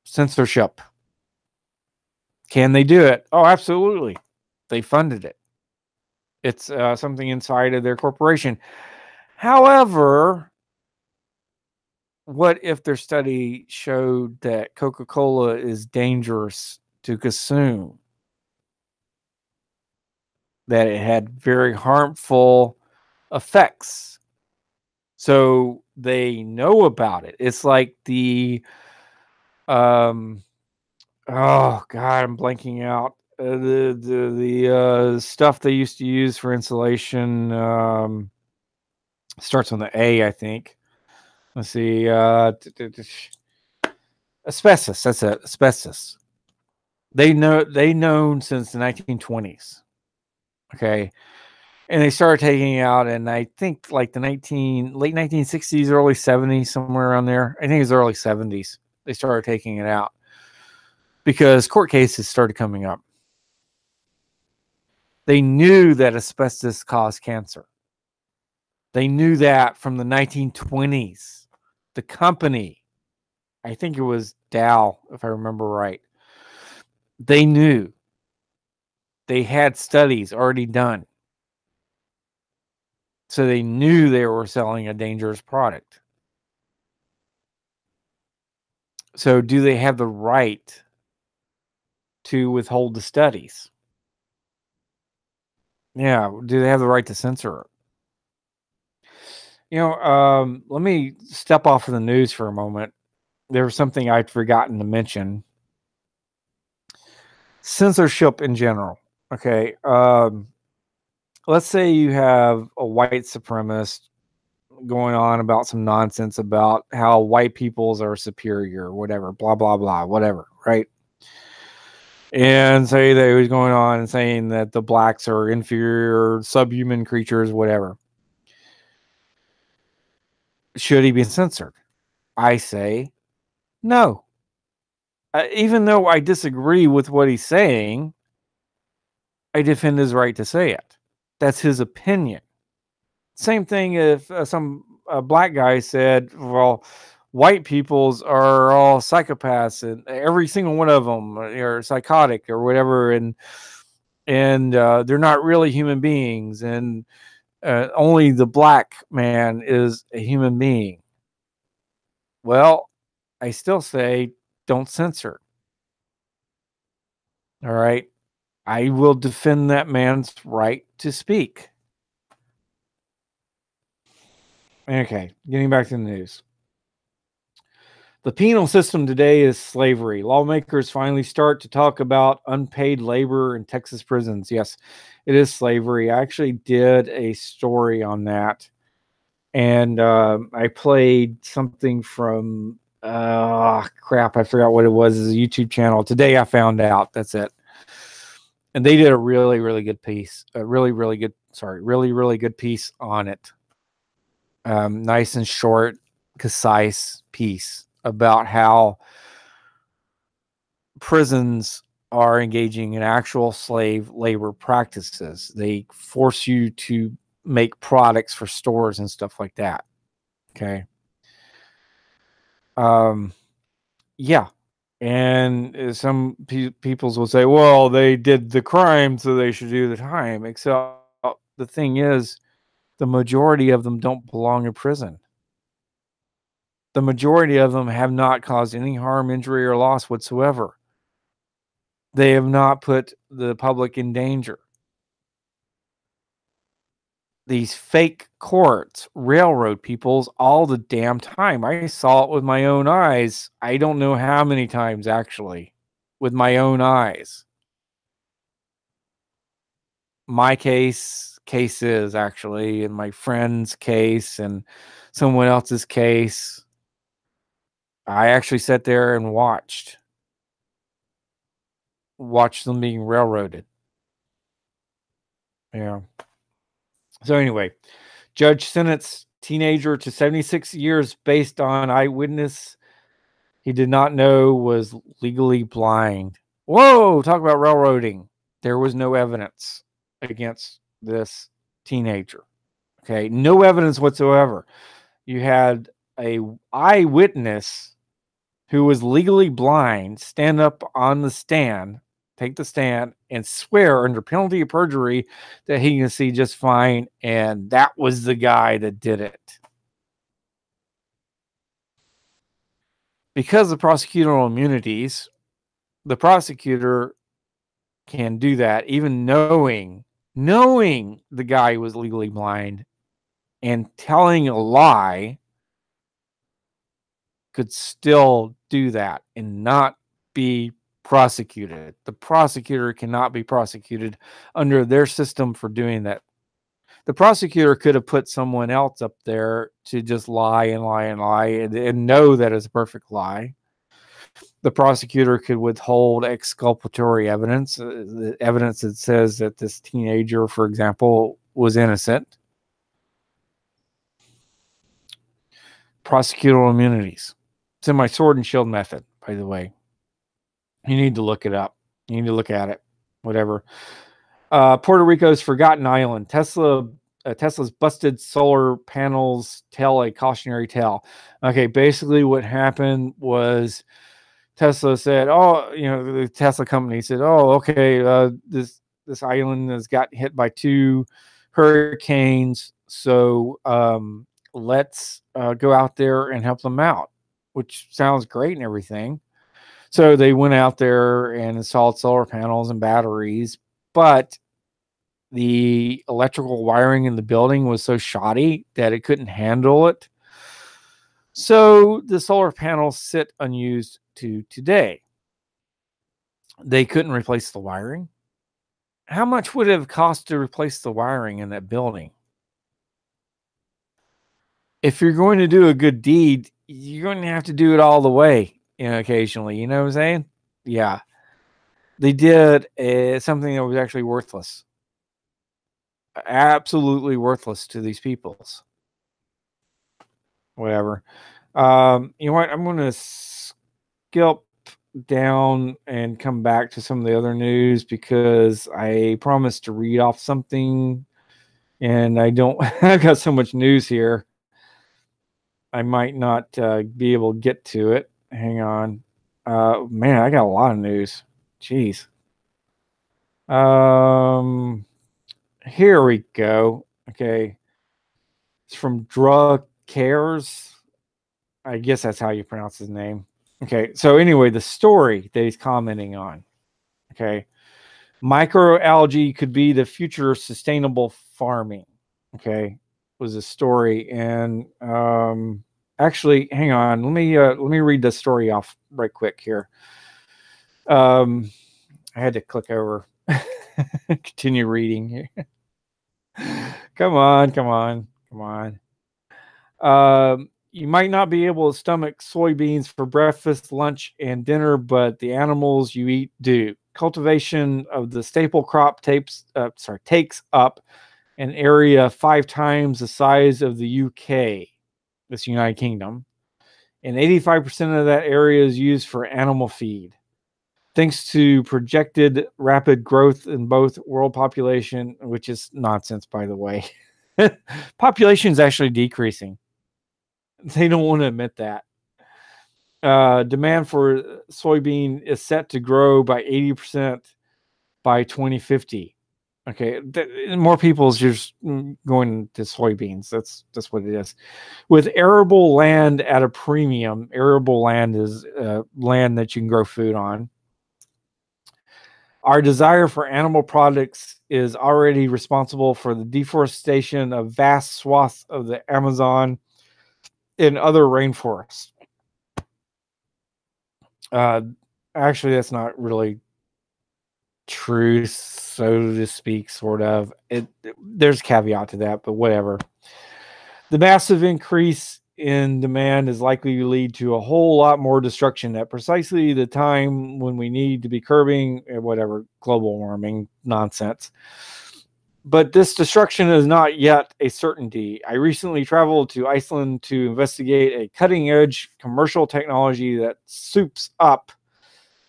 Censorship. Can they do it? Oh, absolutely. They funded it. It's something inside of their corporation. However, what if their study showed that Coca-Cola is dangerous to consume? That it had very harmful effects. So they know about it. It's like the oh God, I'm blanking out. The stuff they used to use for insulation starts on the A, I think. Let's see. Asbestos. That's it. Asbestos. They known since the 1920s. Okay. And they started taking it out, and I think like the late 1960s, early 70s, somewhere around there. I think it was early 70s. They started taking it out because court cases started coming up. They knew that asbestos caused cancer. They knew that from the 1920s. The company, I think it was Dow, if I remember right, they knew. They had studies already done. So they knew they were selling a dangerous product. So do they have the right to withhold the studies? Yeah. Do they have the right to censor it? Let me step off of the news for a moment. There was something I'd forgotten to mention. Censorship in general. Okay. Let's say you have a white supremacist going on about some nonsense about how white peoples are superior, whatever, blah, blah, blah, whatever, right? And say that he was going on and saying that the blacks are inferior, subhuman creatures, whatever. Should he be censored? I say no. Even though I disagree with what he's saying, I defend his right to say it. That's his opinion. Same thing if some black guy said, well, white peoples are all psychopaths and every single one of them are psychotic or whatever, and they're not really human beings, and only the black man is a human being. Well, I still say don't censor. All right. I will defend that man's right to speak. Okay, getting back to the news. The penal system today is slavery. Lawmakers finally start to talk about unpaid labor in Texas prisons. Yes, it is slavery. I actually did a story on that. And I played something from, crap, I forgot what it was. It's a YouTube channel. Today I found out. That's it. And they did a really, really good piece. A really, really good piece on it. Nice and short, concise piece about how prisons are engaging in actual slave labor practices. They force you to make products for stores and stuff like that. Okay. Yeah. And some peoples will say, well, they did the crime, so they should do the time. Except the thing is, the majority of them don't belong in prison. The majority of them have not caused any harm, injury, or loss whatsoever. They have not put the public in danger. These fake courts railroad peoples all the damn time. I saw it with my own eyes. I don't know how many times, actually, with my own eyes. My cases, actually, and my friend's case, and someone else's case. I actually sat there and watched them being railroaded. Yeah. So anyway, judge sentenced teenager to 76 years based on eyewitness he did not know was legally blind. Whoa, talk about railroading. There was no evidence against this teenager. Okay, no evidence whatsoever. You had a eyewitness who was legally blind stand up on the stand, take the stand, and swear under penalty of perjury that he can see just fine, and that was the guy that did it. Because of prosecutorial immunities, the prosecutor can do that, even knowing the guy was legally blind, and telling a lie could still do that and not be prosecuted. The prosecutor cannot be prosecuted under their system for doing that. The prosecutor could have put someone else up there to just lie and know that it's a perfect lie. The prosecutor could withhold exculpatory evidence, the evidence that says that this teenager, for example, was innocent. Prosecutorial immunities. It's in my sword and shield method, by the way. You need to look it up. You need to look at it. Whatever. Puerto Rico's forgotten island. Tesla's busted solar panels tell a cautionary tale. Okay, basically what happened was Tesla said, "Oh, the Tesla company said, oh, okay, this island has got hit by 2 hurricanes, so let's go out there and help them out," which sounds great and everything. So they went out there and installed solar panels and batteries, but the electrical wiring in the building was so shoddy that it couldn't handle it. So the solar panels sit unused to today. They couldn't replace the wiring. How much would it have cost to replace the wiring in that building? If you're going to do a good deed, you're going to have to do it all the way, occasionally. You know what I'm saying? Yeah. They did something that was actually worthless. Absolutely worthless to these peoples. whatever. You know what? I'm going to skip down and come back to some of the other news because I promised to read off something, and I don't. I've got so much news here. I might not be able to get to it. Hang on. Man, I got a lot of news. Jeez. Here we go. Okay. It's from Drug Cares. I guess that's how you pronounce his name. Okay. So anyway, the story that he's commenting on. Okay. Microalgae could be the future of sustainable farming. Okay. Was a story. And actually, hang on. Let me read the story off right quick here. I had to click over. Continue reading here. Come on. You might not be able to stomach soybeans for breakfast, lunch, and dinner, but the animals you eat do. Cultivation of the staple crop takes up an area 5 times the size of the UK, this United Kingdom, and 85% of that area is used for animal feed. Thanks to projected rapid growth in both world population, which is nonsense, by the way. Population is actually decreasing. They don't want to admit that. Demand for soybean is set to grow by 80% by 2050. Okay, more people is just going to soybeans. That's what it is. With arable land at a premium, arable land is land that you can grow food on. Our desire for animal products is already responsible for the deforestation of vast swaths of the Amazon and other rainforests. Actually, that's not really true, so to speak, sort of. There's a caveat to that, but whatever. The massive increase in demand is likely to lead to a whole lot more destruction at precisely the time when we need to be curbing whatever global warming nonsense. But this destruction is not yet a certainty. I recently traveled to Iceland to investigate a cutting-edge commercial technology that soups up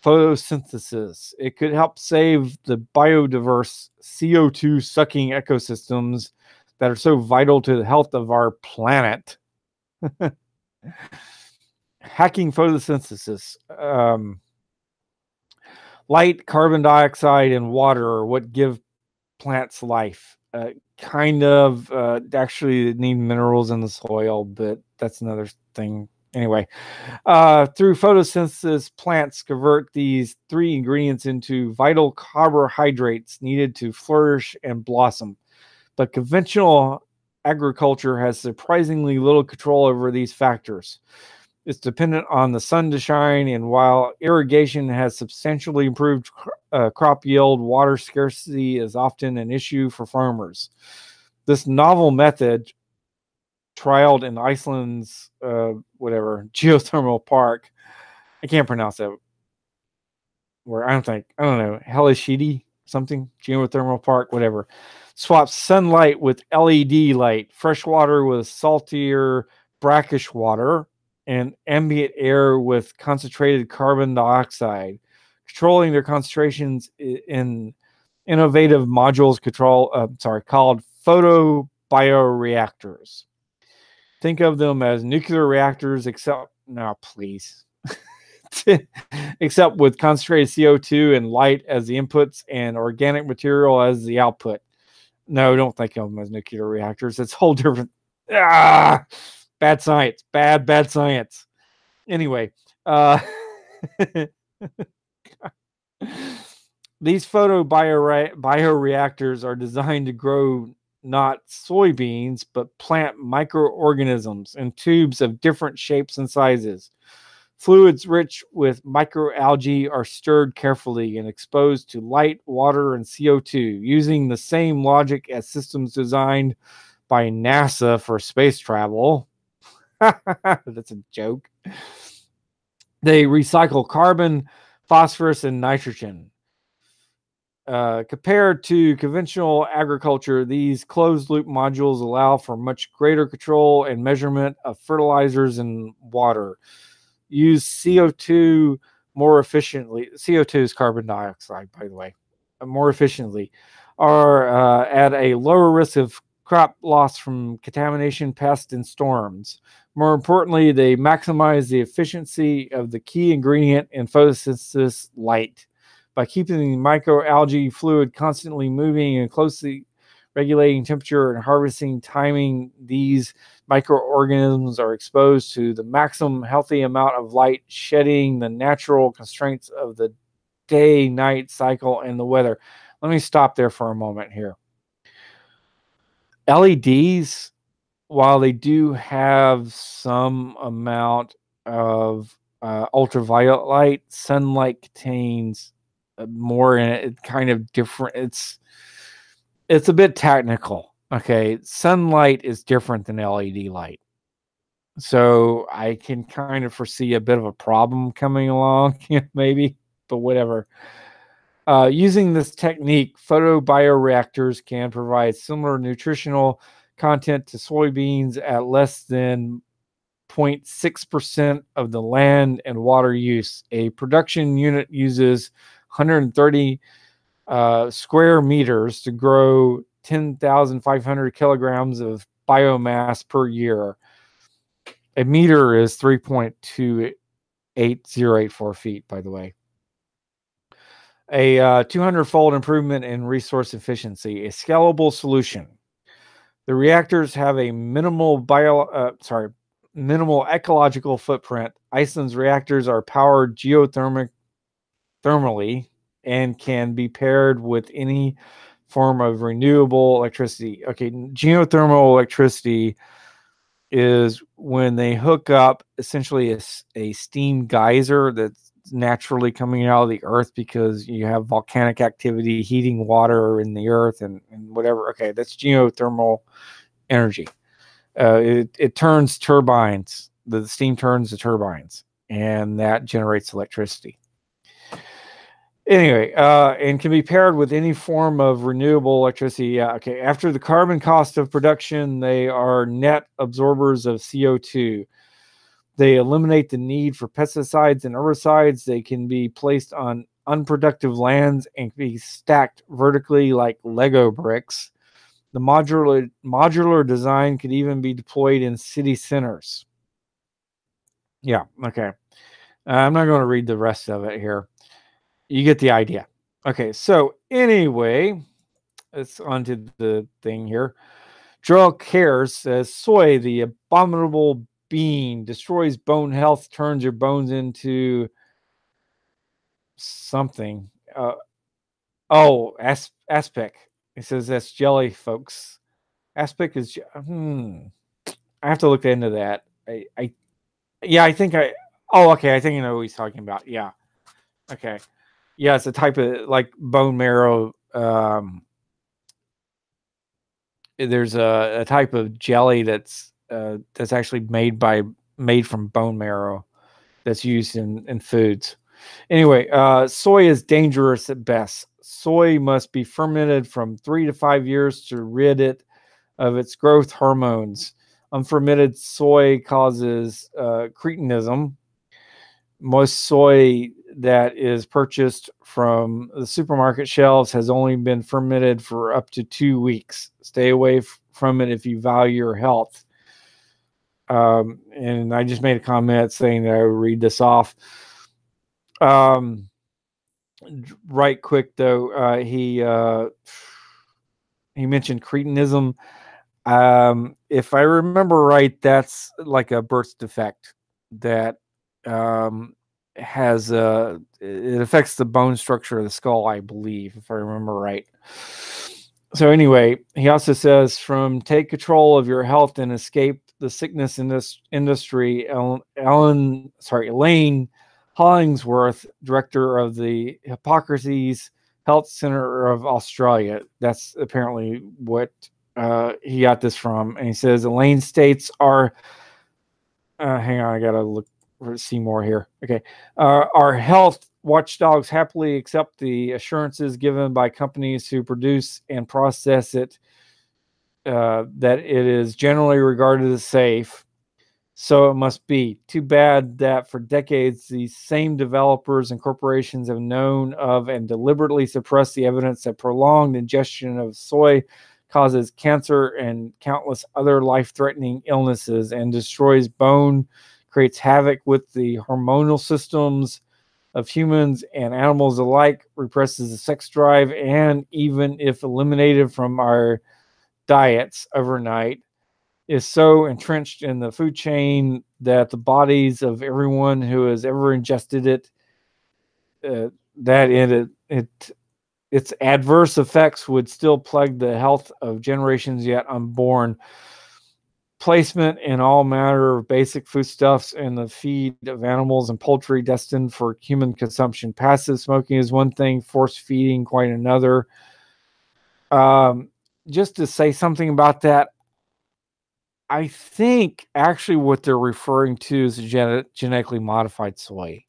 photosynthesis. It could help save the biodiverse CO2 sucking ecosystems that are so vital to the health of our planet. Hacking photosynthesis. Light, carbon dioxide, and water are what give plants life. Actually need minerals in the soil, but that's another thing. Anyway, through photosynthesis, plants convert these 3 ingredients into vital carbohydrates needed to flourish and blossom. But conventional agriculture has surprisingly little control over these factors. It's dependent on the sun to shine, and while irrigation has substantially improved crop yield, water scarcity is often an issue for farmers. This novel method, trialed in Iceland's geothermal park, I can't pronounce that. I don't know, Helishidi something, geothermal park, whatever. Swaps sunlight with LED light, fresh water with saltier brackish water, and ambient air with concentrated carbon dioxide, controlling their concentrations in innovative modules called photobioreactors. Think of them as nuclear reactors, except with concentrated CO2 and light as the inputs and organic material as the output. No, don't think of them as nuclear reactors. It's a whole different. Bad science. Bad science. Anyway, these bioreactors are designed to grow not soybeans, but plant microorganisms in tubes of different shapes and sizes. Fluids rich with microalgae are stirred carefully and exposed to light, water, and CO2 using the same logic as systems designed by NASA for space travel. That's a joke. They recycle carbon, phosphorus, and nitrogen. Compared to conventional agriculture, these closed-loop modules allow for much greater control and measurement of fertilizers and water. Use CO2 more efficiently. CO2 is carbon dioxide, by the way. More efficiently, are at a lower risk of crop loss from contamination, pests, and storms. More importantly, they maximize the efficiency of the key ingredient in photosynthesis, light. By keeping the microalgae fluid constantly moving and closely regulating temperature and harvesting timing, these microorganisms are exposed to the maximum healthy amount of light, shedding the natural constraints of the day-night cycle and the weather. Let me stop there for a moment here. LEDs, while they do have some amount of ultraviolet light, sunlight contains more in it. It's kind of different. It's a bit technical. Okay, sunlight is different than LED light, so I can kind of foresee a bit of a problem coming along, maybe, but whatever. Using this technique, photobioreactors can provide similar nutritional content to soybeans at less than 0.6% of the land and water use. A production unit uses 130 square meters to grow 10,500 kilograms of biomass per year. A meter is 3.28084 feet, by the way. A 200-fold improvement in resource efficiency, a scalable solution. The reactors have a minimal ecological footprint. Iceland's reactors are powered thermally and can be paired with any form of renewable electricity. Okay, geothermal electricity is when they hook up essentially a steam geyser that's naturally coming out of the earth because you have volcanic activity heating water in the earth and whatever. Okay, that's geothermal energy. It turns turbines. The steam turns the turbines, and that generates electricity. Anyway, and can be paired with any form of renewable electricity. Yeah, okay. After the carbon cost of production, they are net absorbers of CO2. They eliminate the need for pesticides and herbicides. They can be placed on unproductive lands and can be stacked vertically like Lego bricks. The modular design could even be deployed in city centers. Yeah, okay. I'm not going to read the rest of it here. You get the idea. Okay, so anyway, it's onto the thing here. Joel Cares says, soy, the abominable bean, destroys bone health, turns your bones into something. Aspic. It says that's jelly, folks. Aspic is, I have to look into that. I think I think I know what he's talking about. Yeah. Okay. Yeah, it's a type of like bone marrow. There's a type of jelly that's actually made from bone marrow that's used in foods. Anyway, soy is dangerous at best. Soy must be fermented from 3 to 5 years to rid it of its growth hormones. Unfermented soy causes cretinism. Most soy that is purchased from the supermarket shelves has only been fermented for up to 2 weeks. Stay away from it if you value your health. And I just made a comment saying that I would read this off. Right quick though, he mentioned cretinism. If I remember right, that's like a birth defect that has it affects the bone structure of the skull, I believe, if I remember right. So anyway, he also says, take control of your health and escape the sickness in this industry. Elaine Hollingsworth, director of the Hippocrates Health Center of Australia. That's apparently what he got this from. And he says, Elaine states hang on, I gotta see more here. Okay. Our health watchdogs happily accept the assurances given by companies who produce and process it, that it is generally regarded as safe. So it must be. Too bad that for decades, these same developers and corporations have known of and deliberately suppressed the evidence that prolonged ingestion of soy causes cancer and countless other life-threatening illnesses and destroys bone, creates havoc with the hormonal systems of humans and animals alike, represses the sex drive, and even if eliminated from our diets overnight, is so entrenched in the food chain that the bodies of everyone who has ever ingested it, its adverse effects would still plague the health of generations yet unborn. Placement in all manner of basic foodstuffs and the feed of animals and poultry destined for human consumption. Passive smoking is one thing, force feeding quite another. Just to say something about that, I think actually what they're referring to is genetically modified soy.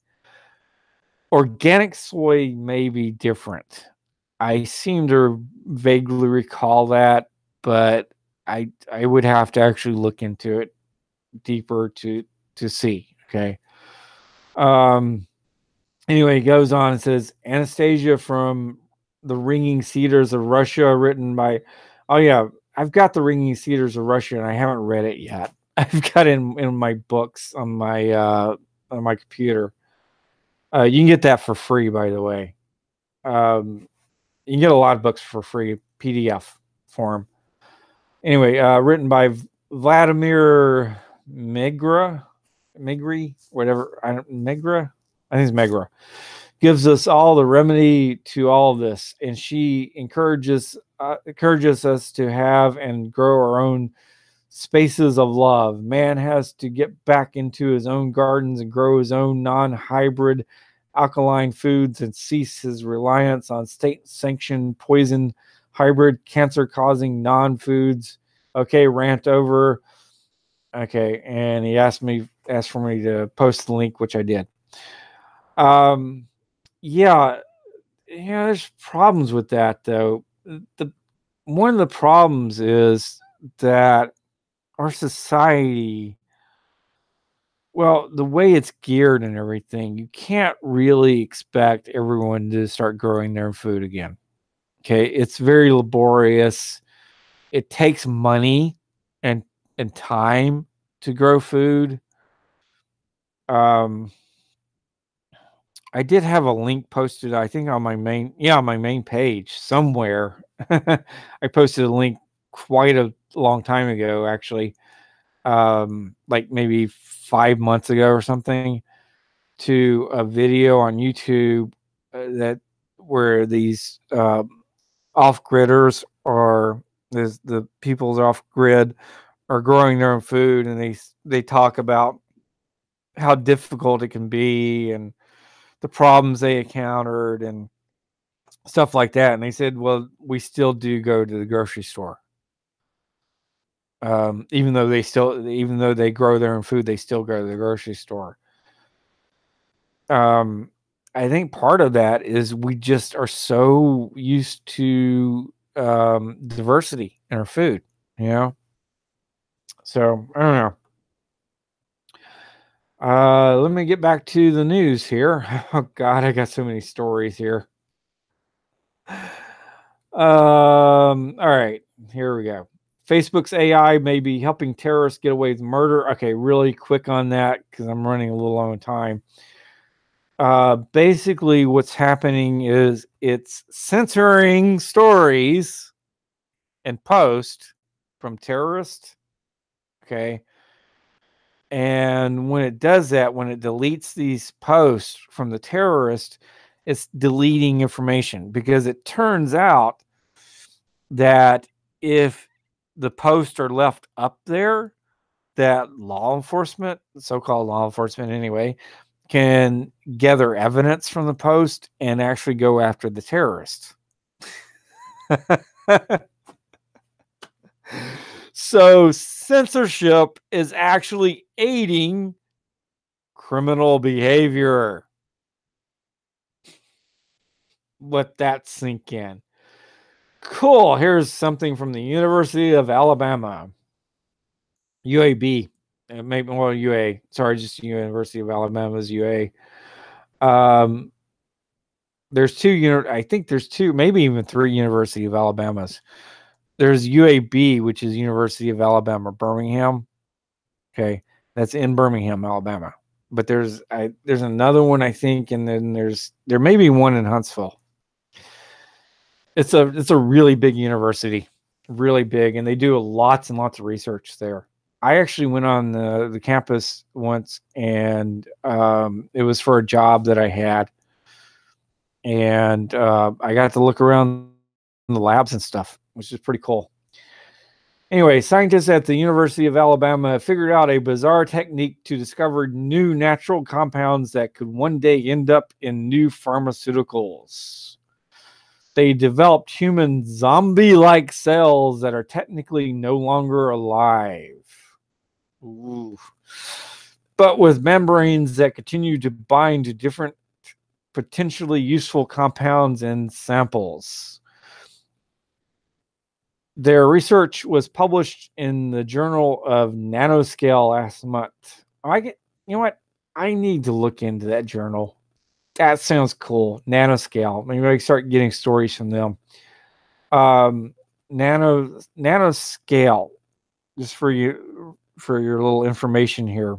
Organic soy may be different. I seem to vaguely recall that, but I would have to actually look into it deeper to see. Okay. Anyway, he goes on and says Anastasia from the Ringing Cedars of Russia, written by, oh yeah, I've got the Ringing Cedars of Russia and I haven't read it yet. I've got it in my books on my computer. You can get that for free, by the way. You can get a lot of books for free, PDF form. Anyway, written by Vladimir Migri, whatever. Migra? I think it's Megra. Gives us all the remedy to all this, and she encourages us to have and grow our own spaces of love. Man has to get back into his own gardens and grow his own non-hybrid alkaline foods and cease his reliance on state-sanctioned poison hybrid cancer-causing non-foods. Okay, rant over. Okay, and he asked for me to post the link, which I did. Yeah, there's problems with that though. One of the problems is that our society, well, the way it's geared and everything, you can't really expect everyone to start growing their food again. Okay, it's very laborious. It takes money and time to grow food. I did have a link posted, I think on my main page somewhere. I posted a link quite a long time ago, actually, like maybe 5 months ago or something, to a video on YouTube where these off-gridders, or the people's off-grid, are growing their own food, and they talk about how difficult it can be and the problems they encountered and stuff like that. And they said, well, we still do go to the grocery store. Even though they grow their own food, they still go to the grocery store. I think part of that is we just are so used to diversity in our food, So I don't know. Let me get back to the news here. Oh God, I got so many stories here. All right, here we go. Facebook's AI may be helping terrorists get away with murder. Okay, really quick on that because I'm running a little low on time. Basically, what's happening is it's censoring stories and posts from terrorists. Okay. And when it does that, when it deletes these posts from the terrorist, it's deleting information, because it turns out that if the posts are left up there, that law enforcement, so-called law enforcement anyway, can gather evidence from the post and actually go after the terrorist. So censorship is actually aiding criminal behavior. let that sink in. Cool. Here's something from the University of Alabama. UAB. Maybe, well, UA. Sorry, just University of Alabama's UA. There's two, I think there's two, maybe even three University of Alabamas. There's UAB, which is University of Alabama, Birmingham. Okay. That's in Birmingham, Alabama. But there's another one, I think, and then there may be one in Huntsville. It's a really big university, really big, and they do lots and lots of research there. I actually went on the campus once, and it was for a job that I had, and I got to look around the labs and stuff, which is pretty cool. Anyway, scientists at the University of Alabama figured out a bizarre technique to discover new natural compounds that could one day end up in new pharmaceuticals. They developed human zombie-like cells that are technically no longer alive. Ooh. But with membranes that continue to bind to different potentially useful compounds and samples. Their research was published in the Journal of Nanoscale last month. You know what? I need to look into that journal. That sounds cool. Nanoscale. Maybe I can start getting stories from them. Nanoscale. Just for your little information here.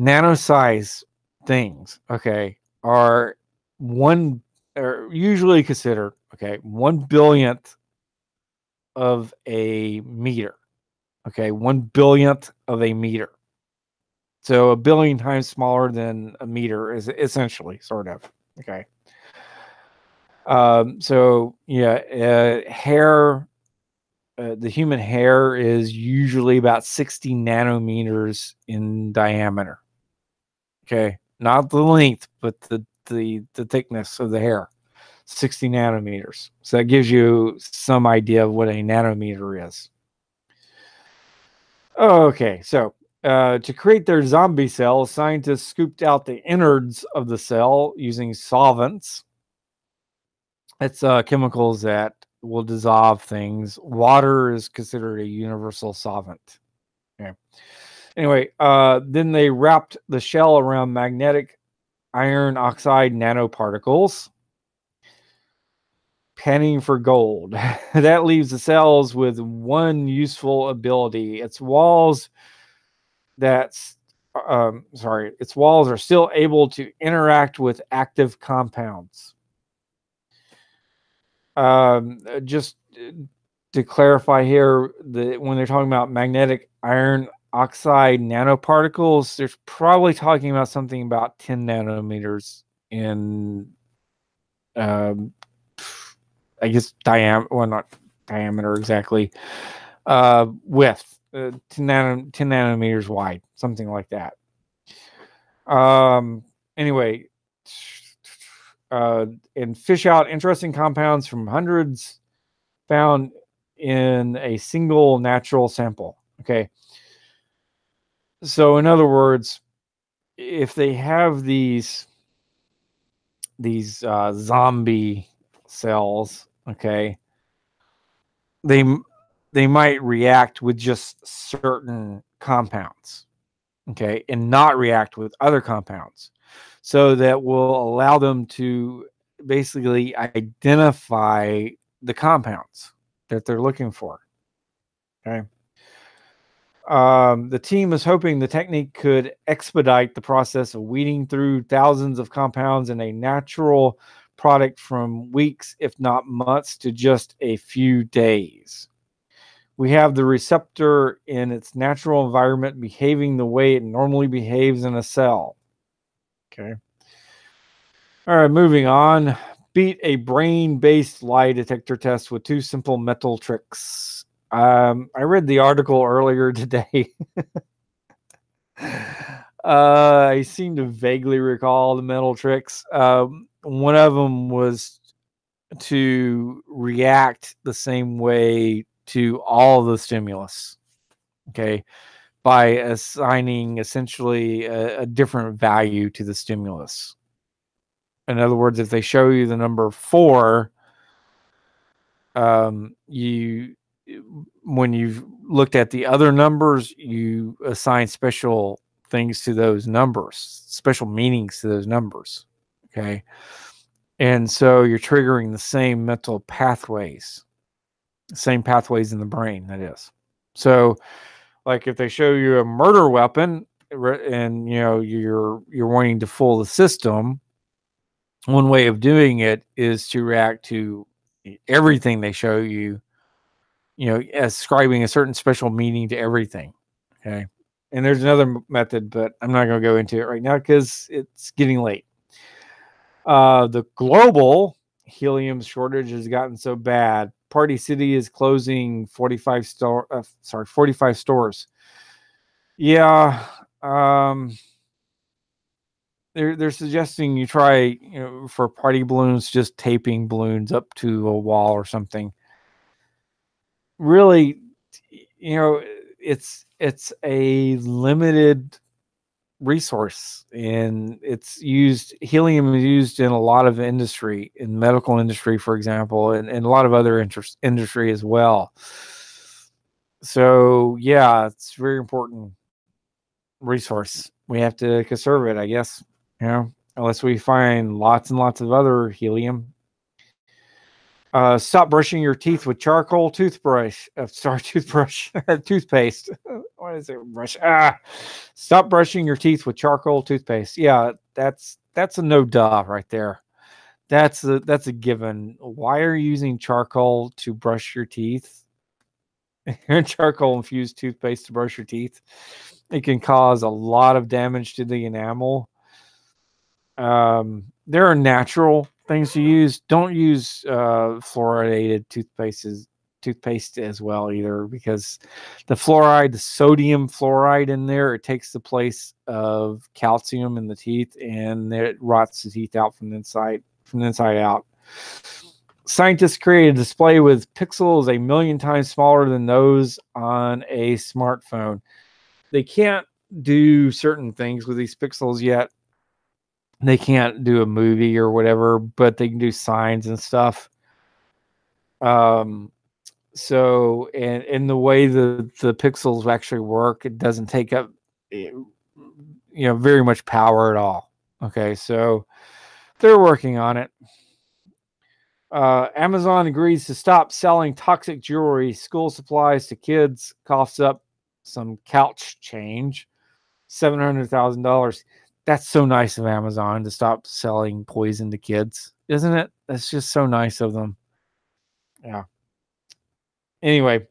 Nanosize things, okay, are usually considered 1/1000th of a meter. Okay, 1/100000th of a meter. So 1 billion times smaller than a meter is essentially, sort of. Okay. So yeah, hair, the human hair is usually about 60 nanometers in diameter. Okay, not the length, but the thickness of the hair, 60 nanometers. So that gives you some idea of what a nanometer is. Okay, so to create their zombie cells, scientists scooped out the innards of the cell using solvents. It's chemicals that will dissolve things. Water is considered a universal solvent. Okay. Anyway, then they wrapped the shell around magnetic iron oxide nanoparticles, panning for gold. That leaves the cells with one useful ability. Its walls are still able to interact with active compounds. Just to clarify here, when they're talking about magnetic iron oxide nanoparticles, they're probably talking about something about 10 nanometers in, I guess, diameter, well, not diameter exactly, width, 10 nanometers wide, something like that. Anyway, and fish out interesting compounds from hundreds found in a single natural sample. Okay. So in other words, if they have these zombie cells, okay, they might react with just certain compounds, okay, and not react with other compounds. So that will allow them to basically identify the compounds that they're looking for. Okay. The team is hoping the technique could expedite the process of weeding through thousands of compounds in a natural product from weeks, if not months, to just a few days. We have the receptor in its natural environment behaving the way it normally behaves in a cell. Okay. All right, moving on. Beat a brain-based lie detector test with 2 simple mental tricks. I read the article earlier today. I seem to vaguely recall the mental tricks. One of them was to react the same way to all the stimulus. Okay. By assigning essentially a different value to the stimulus. In other words, if they show you the number 4, when you've looked at the other numbers, you assign special things to those numbers, special meanings to those numbers. Okay. And so you're triggering the same mental pathways, same pathways in the brain, that is. So, like if they show you a murder weapon and you're wanting to fool the system, one way of doing it is to react to everything they show you, ascribing a certain special meaning to everything. Okay. And there's another method, but I'm not going to go into it right now because it's getting late. The global helium shortage has gotten so bad. Party City is closing 45 stores. Yeah. They're suggesting you try, for party balloons, just taping balloons up to a wall or something. Really, it's a limited resource, and helium is used in a lot of industry, in medical industry, for example, and a lot of other industry as well. So yeah, it's a very important resource. We have to conserve it, I guess, unless we find lots and lots of other helium. Stop brushing your teeth with charcoal toothpaste. Toothpaste. What is it? Stop brushing your teeth with charcoal toothpaste. Yeah, that's a no duh right there. That's a given. Why are you using charcoal to brush your teeth? Charcoal infused toothpaste to brush your teeth. It can cause a lot of damage to the enamel. There are natural things to use. Don't use fluoridated toothpaste as well either, because the sodium fluoride in there, it takes the place of calcium in the teeth, and it rots the teeth out from the inside out. Scientists created a display with pixels 1 million times smaller than those on a smartphone. They can't do certain things with these pixels yet. They can't do a movie or whatever, but they can do signs and stuff. So, and the way the pixels actually work, it doesn't take up, very much power at all. Okay, so they're working on it. Amazon agrees to stop selling toxic jewelry, school supplies to kids, coughs up some couch change, $700,000. That's so nice of Amazon to stop selling poison to kids, isn't it? That's just so nice of them. Yeah. Anyway,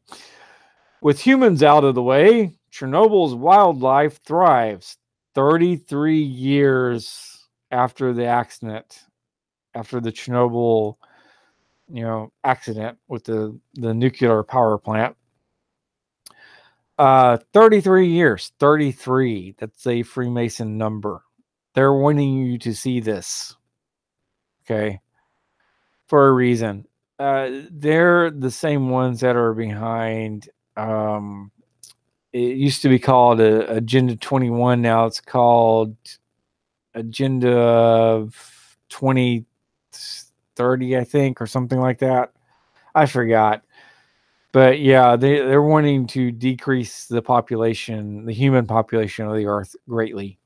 with humans out of the way, Chernobyl's wildlife thrives 33 years after the accident, after the Chernobyl, accident with the nuclear power plant. 33 years, 33. That's a Freemason number. They're wanting you to see this. Okay. For a reason. They're the same ones that are behind, it used to be called Agenda 21. Now it's called Agenda 2030, I think, or something like that. I forgot. But yeah, they're wanting to decrease the population, the human population of the Earth greatly.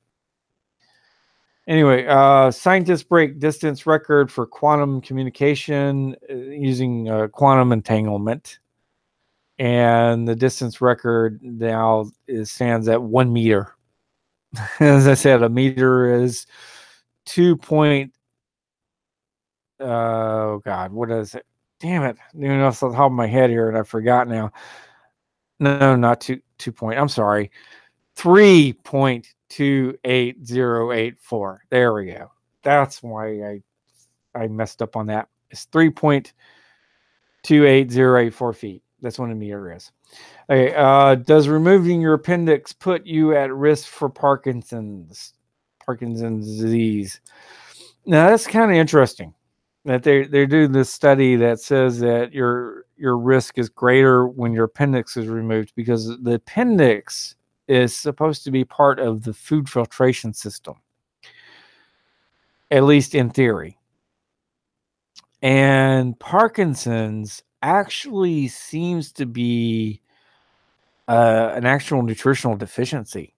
Anyway, scientists break distance record for quantum communication using quantum entanglement. And the distance record now stands at 1 meter. As I said, a meter is 2 point. Oh, God, what is it? Damn it. I don't know off the top of my head here, and I forgot now. No, not 2 point. I'm sorry. 3.28084. There we go. That's why I messed up on that. It's 3.28084 feet. That's what a meter is. Okay. Does removing your appendix put you at risk for Parkinson's disease? Now, that's kind of interesting. That they're doing this study that says that your risk is greater when your appendix is removed, because the appendix is supposed to be part of the food filtration system. at least in theory. And Parkinson's actually seems to be an actual nutritional deficiency.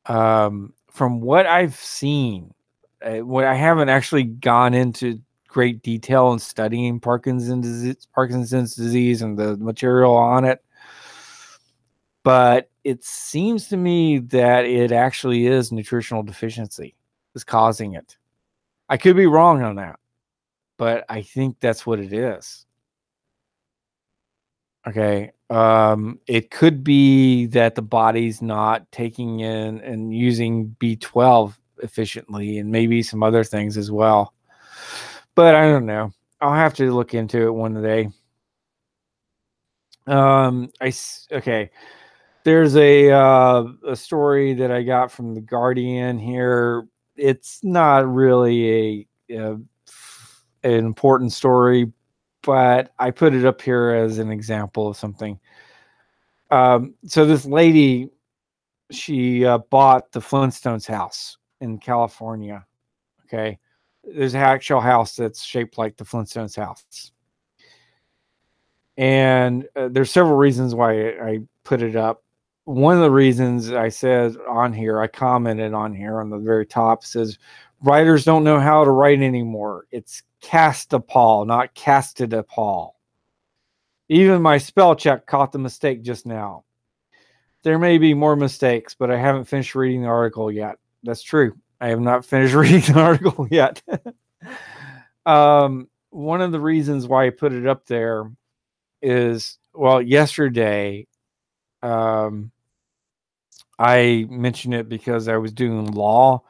From what I've seen, what I haven't actually gone into great detail in studying Parkinson's disease and the material on it, but it seems to me that it actually is nutritional deficiency is causing it. I could be wrong on that, but I think that's what it is. Okay. It could be that the body's not taking in and using B12 efficiently, and maybe some other things as well. But I don't know. I'll have to look into it one day. Okay. There's a story that I got from the Guardian here. It's not really an important story, but I put it up here as an example of something. So this lady, she bought the Flintstones house in California. Okay. There's an actual house that's shaped like the Flintstones house. And there's several reasons why I put it up. One of the reasons I said on here, I commented on here on the very top, says, writers don't know how to write anymore. It's Castapal, not Castidapal. Even my spell check caught the mistake just now. There may be more mistakes, but I haven't finished reading the article yet. That's true. I have not finished reading the article yet. One of the reasons why I put it up there is, well, yesterday, I mentioned it because I was doing law,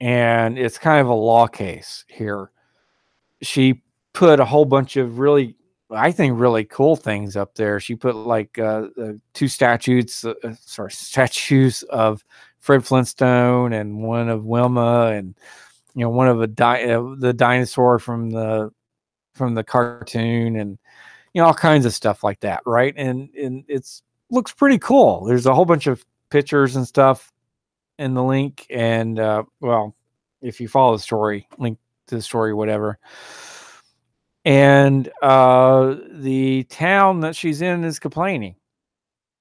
and it's kind of a law case here. She put a whole bunch of really, I think, really cool things up there. She put like two statues of Fred Flintstone and one of Wilma, and one of the dinosaur from the cartoon, and all kinds of stuff like that, right? And it's looks pretty cool. There's a whole bunch of pictures and stuff in the link, and well, if you follow the story, link to the story, whatever. And the town that she's in is complaining,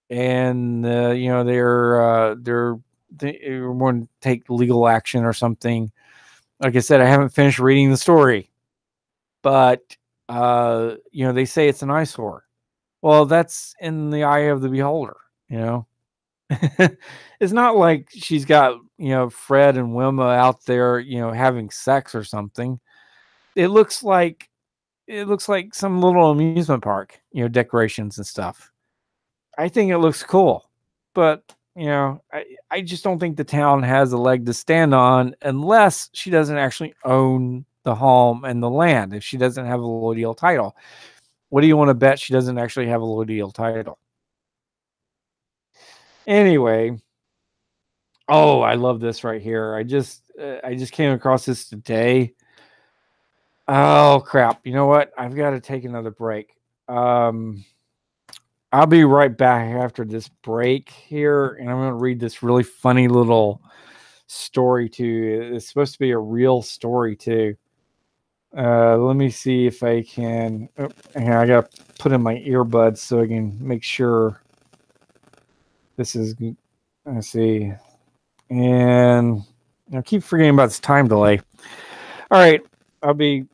and they want to take legal action or something. Like I said, I haven't finished reading the story, but they say it's an eyesore. Well, that's in the eye of the beholder. It's not like she's got Fred and Wilma out there having sex or something. It looks like some little amusement park, decorations and stuff. I think it looks cool, but I just don't think the town has a leg to stand on unless she doesn't actually own the home and the land. If she doesn't have a allodial title, what do you want to bet she doesn't actually have a allodial title? Anyway, oh, I love this right here. I just came across this today. Oh crap! You know what? I've got to take another break. I'll be right back after this break here, and I'm going to read this really funny little story to you. It's supposed to be a real story too. Let me see if I can. Oh, I got to put in my earbuds so I can make sure this is. Let's see. And I keep forgetting about this time delay. All right. I'll be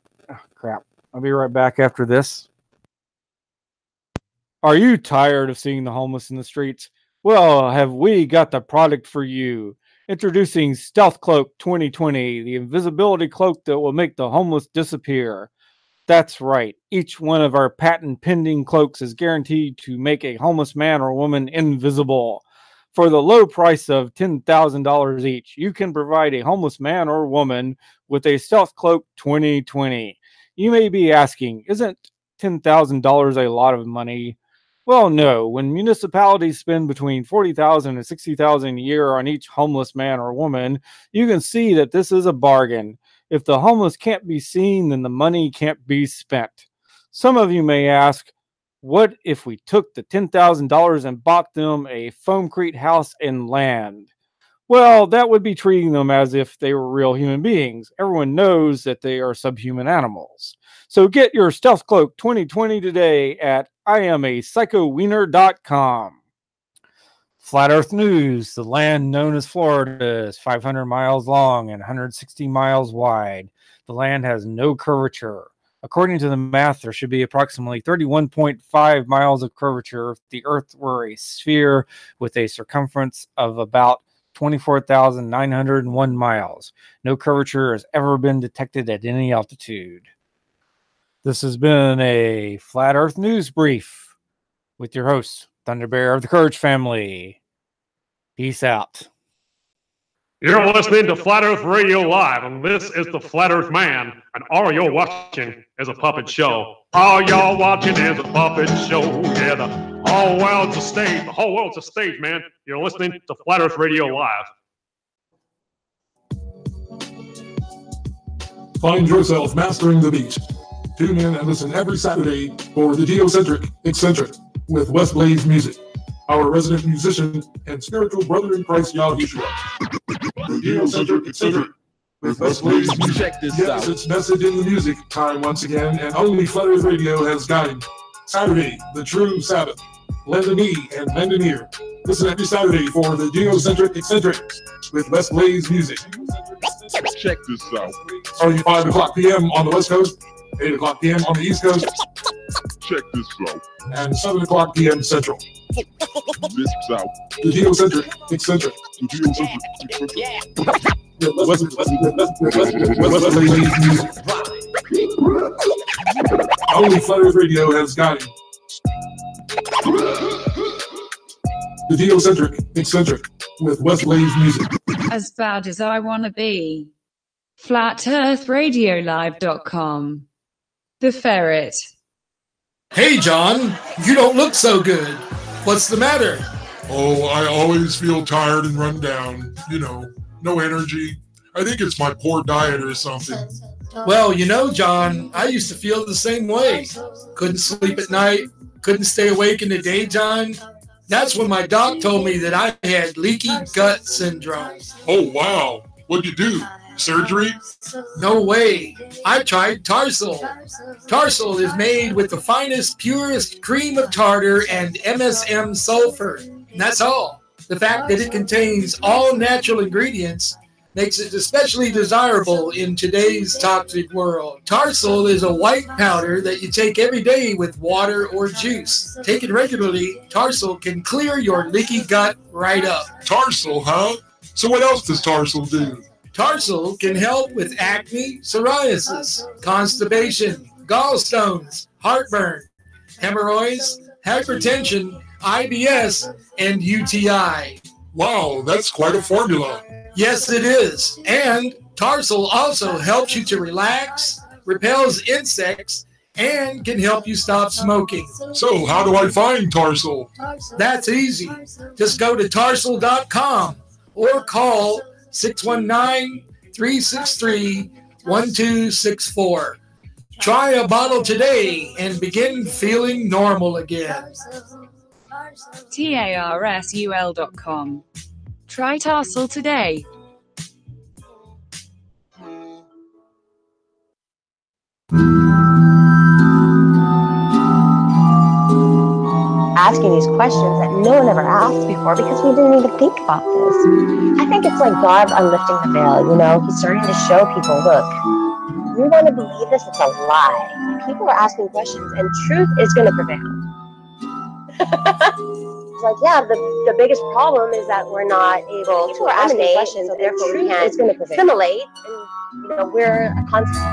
right back after this. Are you tired of seeing the homeless in the streets? Well, have we got the product for you? Introducing Stealth Cloak 2020, the invisibility cloak that will make the homeless disappear. That's right. Each one of our patent pending cloaks is guaranteed to make a homeless man or woman invisible. For the low price of $10,000 each, you can provide a homeless man or woman with a Stealth Cloak 2020. You may be asking, isn't $10,000 a lot of money? Well, no. When municipalities spend between $40,000 and $60,000 a year on each homeless man or woman, you can see that this is a bargain. If the homeless can't be seen, then the money can't be spent. Some of you may ask, what if we took the $10,000 and bought them a foamcrete house and land? Well, that would be treating them as if they were real human beings. Everyone knows that they are subhuman animals. So get your Stealth Cloak 2020 today at IamAPsychoWiener.com. Flat Earth News. The land known as Florida is 500 miles long and 160 miles wide. The land has no curvature. According to the math, there should be approximately 31.5 miles of curvature if the Earth were a sphere with a circumference of about 24,901 miles. No curvature has ever been detected at any altitude. This has been a Flat Earth News Brief with your host, Thunder Bear of the Courage Family. Peace out. You're listening to Flat Earth Radio Live, and this is the Flat Earth Man, and all you're watching is a puppet show. All y'all watching is a puppet show. Yeah, the whole world's a stage. The whole world's a stage, man. You're listening to Flat Earth Radio Live. Find yourself mastering the beat. Tune in and listen every Saturday for the Geocentric Eccentric with West Blaze Music, our resident musician and spiritual brother in Christ, Yahushua. The Geocentric Eccentric with West Blaze Music. Check this Yes, out. it's Message in the Music time once again, and only Flat Earth Radio has guided. Saturday, the true Sabbath. Lend a knee and lend an ear. Listen every Saturday for the Geocentric Eccentric with West Blaze Music. Check this out. Starting 5 o'clock p.m. on the West Coast, 8 o'clock p.m. on the East Coast, Check this out. and 7 o'clock p.m. Central. This out. The Geocentric Eccentric. The Geocentric Eccentric. With West Blaze Music. Only Flat Earth Radio has guided. The Geocentric Eccentric with West Blaze Music. As bad as I wanna be. FlatEarthRadioLive.com. The Ferret. Hey, John, you don't look so good. What's the matter? Oh, I always feel tired and run down. You know, no energy. I think it's my poor diet or something. Well, you know, John, I used to feel the same way. Couldn't sleep at night, couldn't stay awake in the daytime. That's when my doc told me that I had leaky gut syndrome. Oh, wow. What'd you do? Surgery? No way. I tried Tarsal. Tarsal is made with the finest, purest cream of tartar and MSM sulfur. And that's all. The fact that it contains all natural ingredients makes it especially desirable in today's toxic world. Tarsal is a white powder that you take every day with water or juice. Taken regularly, Tarsal can clear your leaky gut right up. Tarsal, huh? So what else does Tarsal do? Tarsal can help with acne, psoriasis, constipation, gallstones, heartburn, hemorrhoids, hypertension, IBS, and UTI. Wow, that's quite a formula. Yes, it is. And Tarsal also helps you to relax, repels insects, and can help you stop smoking. So how do I find Tarsal? That's easy. Just go to tarsal.com or call 619-363-1264. Try a bottle today and begin feeling normal again. TARSUL.com. Try Tarsal today. Asking these questions that no one ever asked before because we didn't even think about this. I think it's like God unlifting the veil, you know? He's starting to show people, look, you want to believe this? It's a lie. People are asking questions and truth is going to prevail. It's like, yeah, the biggest problem is that we're not able to eliminate questions, so therefore we can't assimilate. And, you know,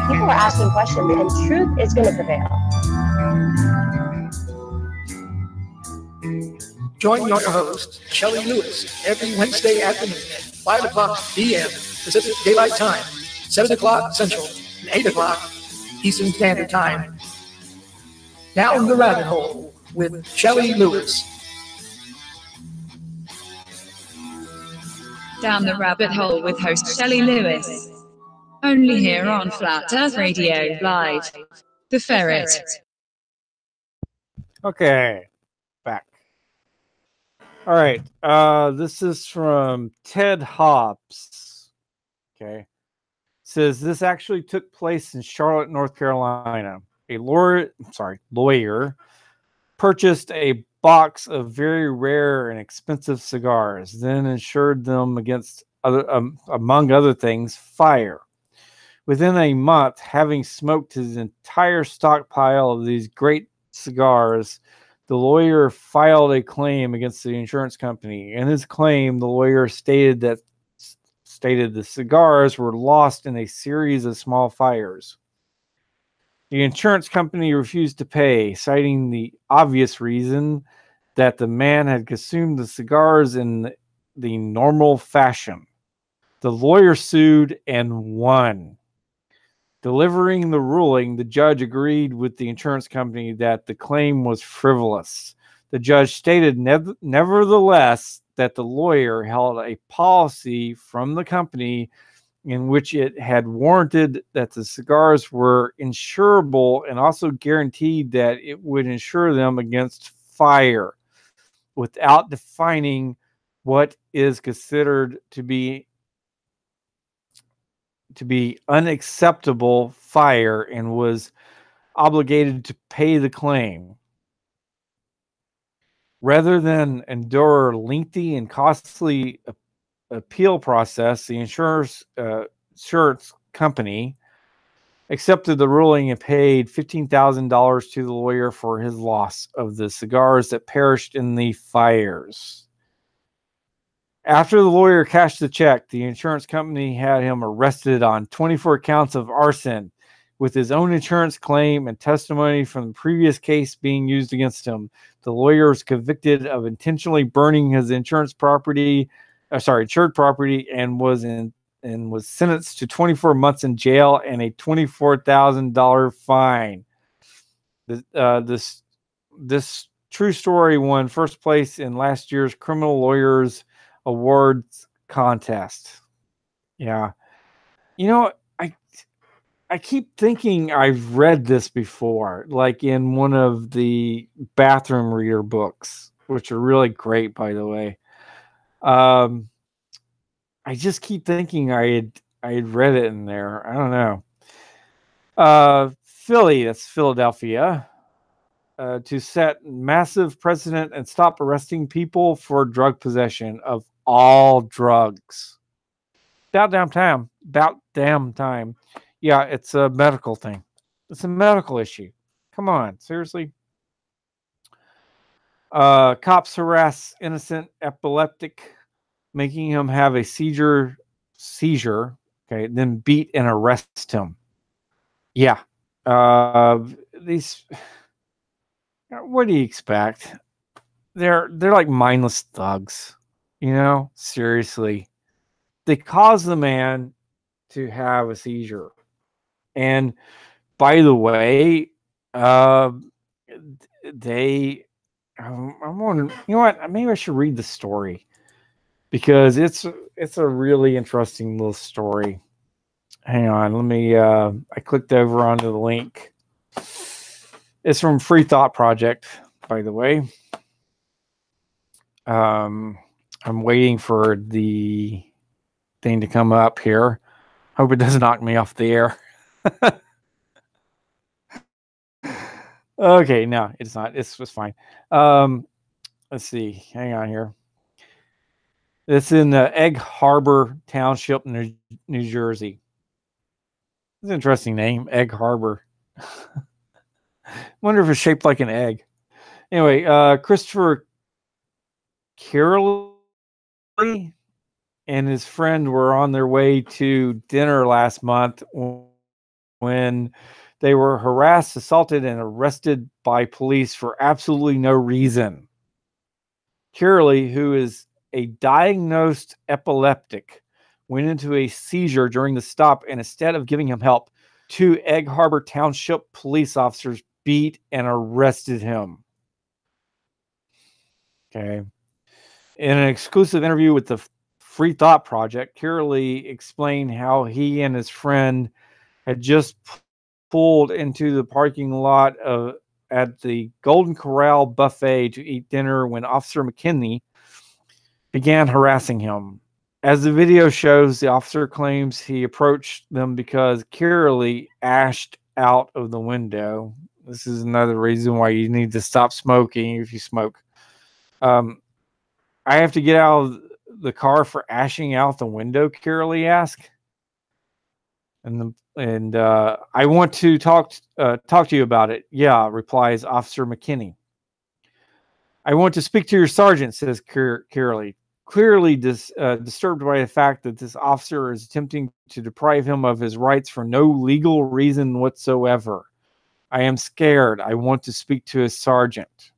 people are asking questions and truth is going to prevail. Join your host, Shelley Lewis, every Wednesday afternoon at 5 o'clock p.m. Pacific Daylight Time, 7 o'clock Central, and 8 o'clock Eastern Standard Time. Down the Rabbit Hole with Shelley Lewis. Down the Rabbit Hole with host Shelley Lewis. Only here on Flat Earth Radio Live. The Ferret. Okay, back. All right. This is from Ted Hobbs. Okay. Says this actually took place in Charlotte, North Carolina. A lawyer purchased a box of very rare and expensive cigars, then insured them against among other things, fire. Within a month, having smoked his entire stockpile of these great cigars, the lawyer filed a claim against the insurance company. In his claim, the lawyer stated the cigars were lost in a series of small fires. The insurance company refused to pay, citing the obvious reason that the man had consumed the cigars in the normal fashion. The lawyer sued and won. Delivering the ruling, the judge agreed with the insurance company that the claim was frivolous. The judge stated, nevertheless, that the lawyer held a policy from the company in which it had warranted that the cigars were insurable and also guaranteed that it would insure them against fire without defining what is considered to be unacceptable fire, and was obligated to pay the claim. Rather than endure a lengthy and costly appeal process, the insurance company accepted the ruling and paid $15,000 to the lawyer for his loss of the cigars that perished in the fires. After the lawyer cashed the check, the insurance company had him arrested on 24 counts of arson, with his own insurance claim and testimony from the previous case being used against him. The lawyer was convicted of intentionally burning his insured property, and was sentenced to 24 months in jail and a $24,000 fine. This true story won first place in last year's Criminal Lawyers Awards contest. Yeah. You know, I keep thinking I've read this before, like in one of the bathroom reader books, which are really great, by the way. I just keep thinking I had read it in there. I don't know. Philly, that's Philadelphia, to set massive precedent and stop arresting people for drug possession of all drugs. About damn time. Yeah, it's a medical thing. It's a medical issue. Come on, seriously. Cops harass innocent epileptic, making him have a seizure. Okay, then beat and arrest him. Yeah. These. What do you expect? They're like mindless thugs. You know, seriously. They cause the man to have a seizure. And by the way, I'm wondering, you know what? Maybe I should read the story because it's a really interesting little story. Hang on, let me. I clicked over onto the link. It's from Free Thought Project, by the way. I'm waiting for the thing to come up here. Hope it doesn't knock me off the air. Okay, no, it's not. It's just fine. Let's see. Hang on here. It's in Egg Harbor Township, New Jersey. It's an interesting name, Egg Harbor. Wonder if it's shaped like an egg. Anyway, Christopher Carroll and his friend were on their way to dinner last month when they were harassed, assaulted, and arrested by police for absolutely no reason. Curley, who is a diagnosed epileptic, went into a seizure during the stop, and instead of giving him help, 2 Egg Harbor Township police officers beat and arrested him. Okay. In an exclusive interview with the Free Thought Project, Curley explained how he and his friend had just pulled into the parking lot at the Golden Corral buffet to eat dinner when Officer McKinney began harassing him. As the video shows, the officer claims he approached them because Kiralee ashed out of the window. This is another reason why you need to stop smoking if you smoke. I have to get out of the car for ashing out the window, Kiralee asked. And I want to talk to you about it. Yeah, replies Officer McKinney. I want to speak to your sergeant, says Kiralee, clearly disturbed by the fact that this officer is attempting to deprive him of his rights for no legal reason whatsoever. I am scared. I want to speak to his sergeant.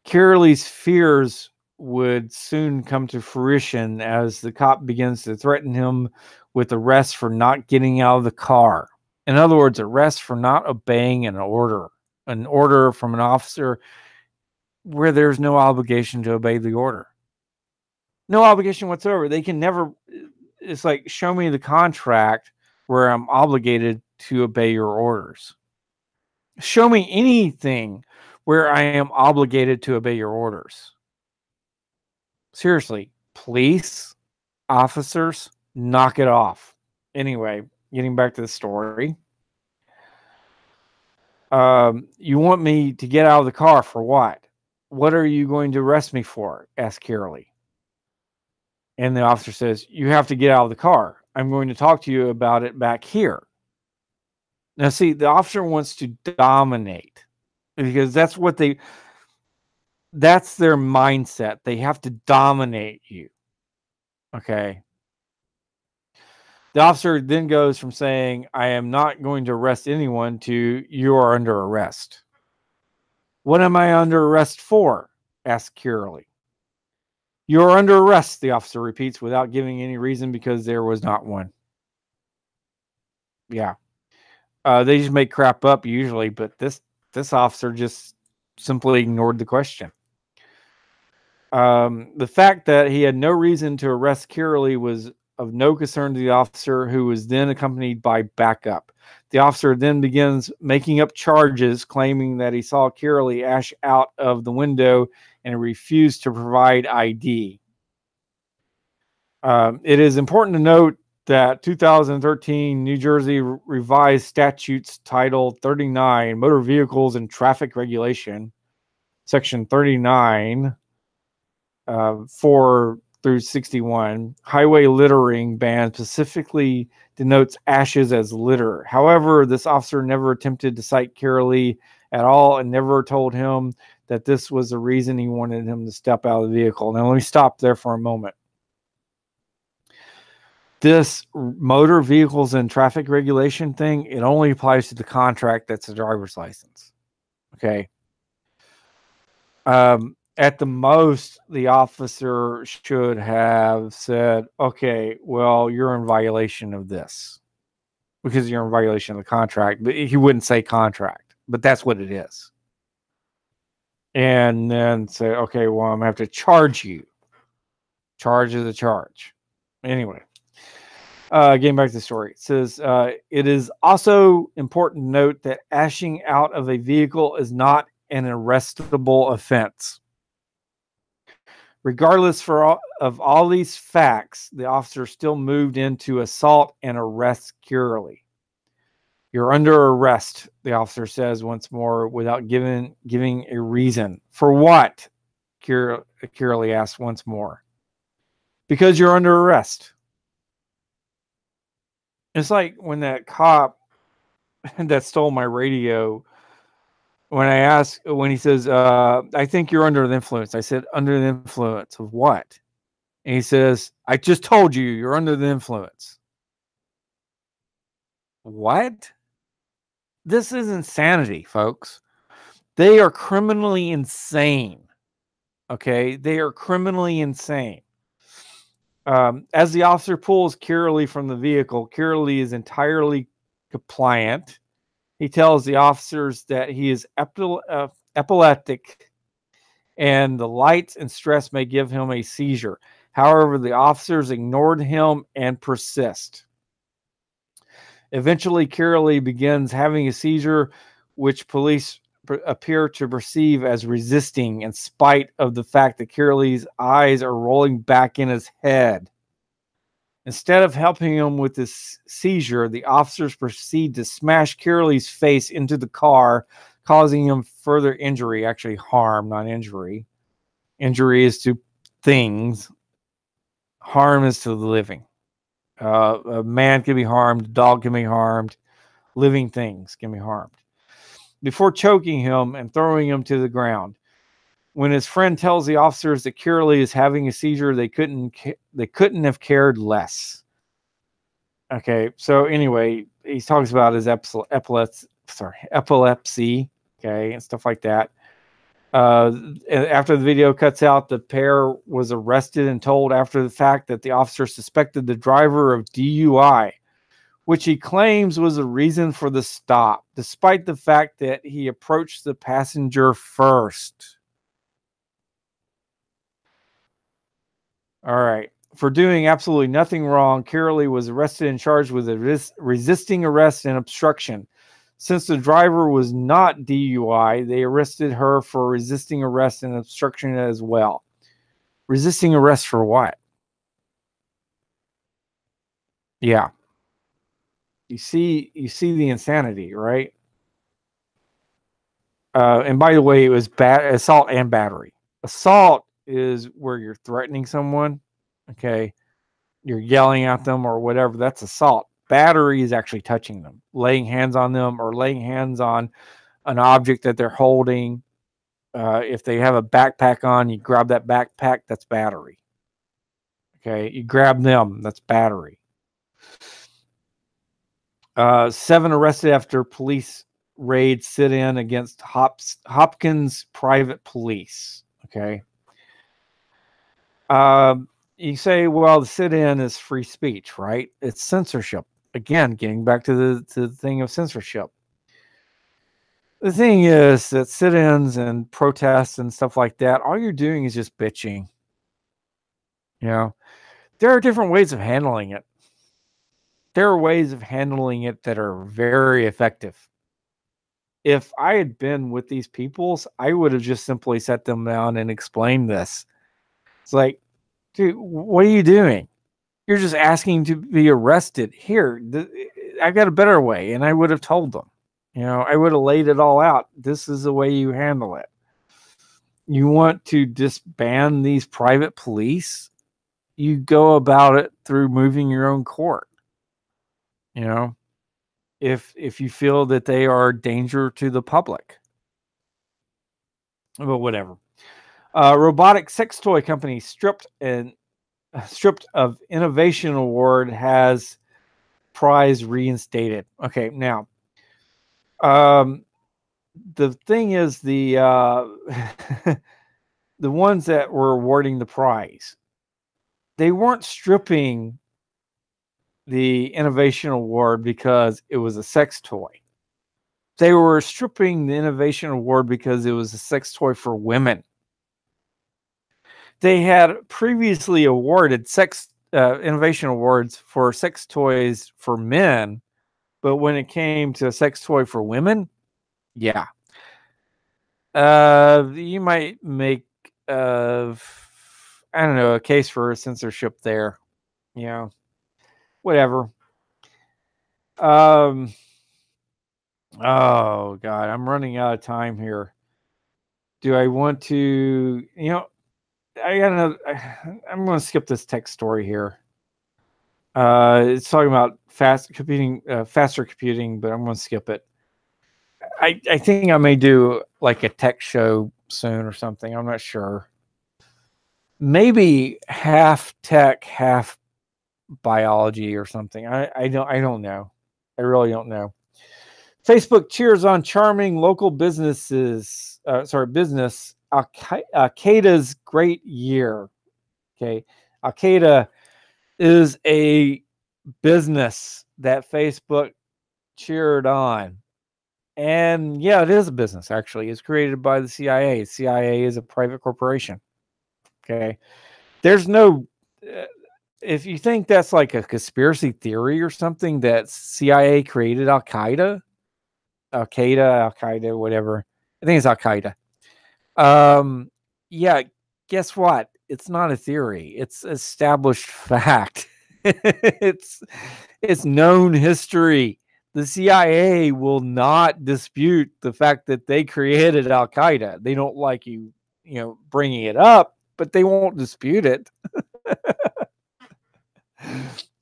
Kiralee's fears would soon come to fruition as the cop begins to threaten him with arrest for not getting out of the car. In other words, arrest for not obeying an order from an officer where there's no obligation to obey the order. No obligation whatsoever. They can never, it's like, show me the contract where I'm obligated to obey your orders. Show me anything where I am obligated to obey your orders. Seriously, police, officers, knock it off. Anyway, getting back to the story. You want me to get out of the car for what? What are you going to arrest me for? Asked Kiralee. And the officer says, you have to get out of the car. I'm going to talk to you about it back here. Now, see, the officer wants to dominate because that's their mindset. They have to dominate you. Okay. The officer then goes from saying, I am not going to arrest anyone to you are under arrest. What am I under arrest for? Asked Kiralee. You are under arrest, the officer repeats without giving any reason because there was not one. Yeah. They just make crap up usually, but this officer just simply ignored the question. The fact that he had no reason to arrest Kiralee was of no concern to the officer, who was then accompanied by backup. The officer then begins making up charges, claiming that he saw Kiralee ash out of the window and refused to provide ID. It is important to note that 2013 New Jersey revised statutes Title 39, Motor Vehicles and Traffic Regulation, Section 39, 4 through 61, highway littering ban specifically denotes ashes as litter. However, this officer never attempted to cite Kiralee at all and never told him that this was the reason he wanted him to step out of the vehicle. Now, let me stop there for a moment. This motor vehicles and traffic regulation thing, it only applies to the contract that's a driver's license. Okay. At the most, the officer should have said, okay, well, you're in violation of this because you're in violation of the contract. But he wouldn't say contract, but that's what it is. And then say, okay, well, I'm going to have to charge you. Charge is a charge. Anyway, getting back to the story. It says, it is also important to note that ashing out of a vehicle is not an arrestable offense. Regardless of all these facts, the officer still moved into assault and arrest Kiralee. You're under arrest, the officer says once more without giving a reason. For what? Kiralee asked once more. Because you're under arrest. It's like when that cop that stole my radio, when he says, I think you're under the influence. I said, under the influence of what? And he says, I just told you you're under the influence. What? This is insanity, folks. They are criminally insane. Okay? They are criminally insane. As the officer pulls Kiralee from the vehicle, Kiralee is entirely compliant. He tells the officers that he is epileptic and the lights and stress may give him a seizure. However, the officers ignored him and persist. Eventually, Kiralee begins having a seizure, which police appear to perceive as resisting in spite of the fact that Kiraly's eyes are rolling back in his head. Instead of helping him with this seizure, the officers proceed to smash Kiraly's face into the car, causing him further injury, actually harm, not injury. Injury is to things. Harm is to the living. A man can be harmed, a dog can be harmed, living things can be harmed. Before choking him and throwing him to the ground. When his friend tells the officers that Kiraly is having a seizure, they couldn't have cared less. Okay, so anyway, he talks about his epilepsy, okay, and stuff like that. After the video cuts out, the pair was arrested and told after the fact that the officer suspected the driver of DUI, which he claims was the reason for the stop, despite the fact that he approached the passenger first. All right. For doing absolutely nothing wrong, Kiraly was arrested and charged with resisting arrest and obstruction. Since the driver was not DUI, they arrested her for resisting arrest and obstruction as well. Resisting arrest for what? Yeah. You see the insanity, right? And by the way, it was assault and battery. Assault is where you're threatening someone, okay? You're yelling at them or whatever. That's assault. Battery is actually touching them, laying hands on them, or laying hands on an object that they're holding. If they have a backpack on, you grab that backpack, that's battery. Okay, you grab them, that's battery. 7 arrested after police raid sit-in against Hopkins Private Police. Okay. You say, well, the sit-in is free speech, right? It's censorship. Again, getting back to the thing of censorship. The thing is that sit-ins and protests and stuff like that, all you're doing is just bitching. You know, there are different ways of handling it. There are ways of handling it that are very effective. If I had been with these peoples, I would have just simply sat them down and explained this. It's like, dude, what are you doing? You're just asking to be arrested. Here, I got a better way. And I would have told them. You know, I would have laid it all out. This is the way you handle it. You want to disband these private police? You go about it through moving your own court. You know, if you feel that they are a danger to the public. But whatever. Robotic sex toy company stripped of innovation award has prize reinstated. Okay, now the thing is the the ones that were awarding the prize, they weren't stripping the innovation award because it was a sex toy. They were stripping the innovation award because it was a sex toy for women. They had previously awarded innovation awards for sex toys for men, but when it came to a sex toy for women, yeah. You might make, I don't know, a case for censorship there. You know, whatever. Oh, God, I'm running out of time here. Do I want to, you know, I'm going to skip this text story here. It's talking about faster computing, but I'm going to skip it. I think I may do like a tech show soon or something. I'm not sure. Maybe half tech, half biology or something. I don't know. I really don't know. Facebook cheers on charming local business Al-Qaeda's great year. Okay. Al-Qaeda is a business that Facebook cheered on. And yeah, it is a business, actually. It's created by the CIA. The CIA is a private corporation. Okay. There's no, if you think that's like a conspiracy theory or something that CIA created Al-Qaeda, whatever, I think it's Al Qaeda. Yeah, guess what? It's not a theory. It's established fact. it's known history. The CIA will not dispute the fact that they created Al Qaeda. They don't like you bringing it up, but they won't dispute it.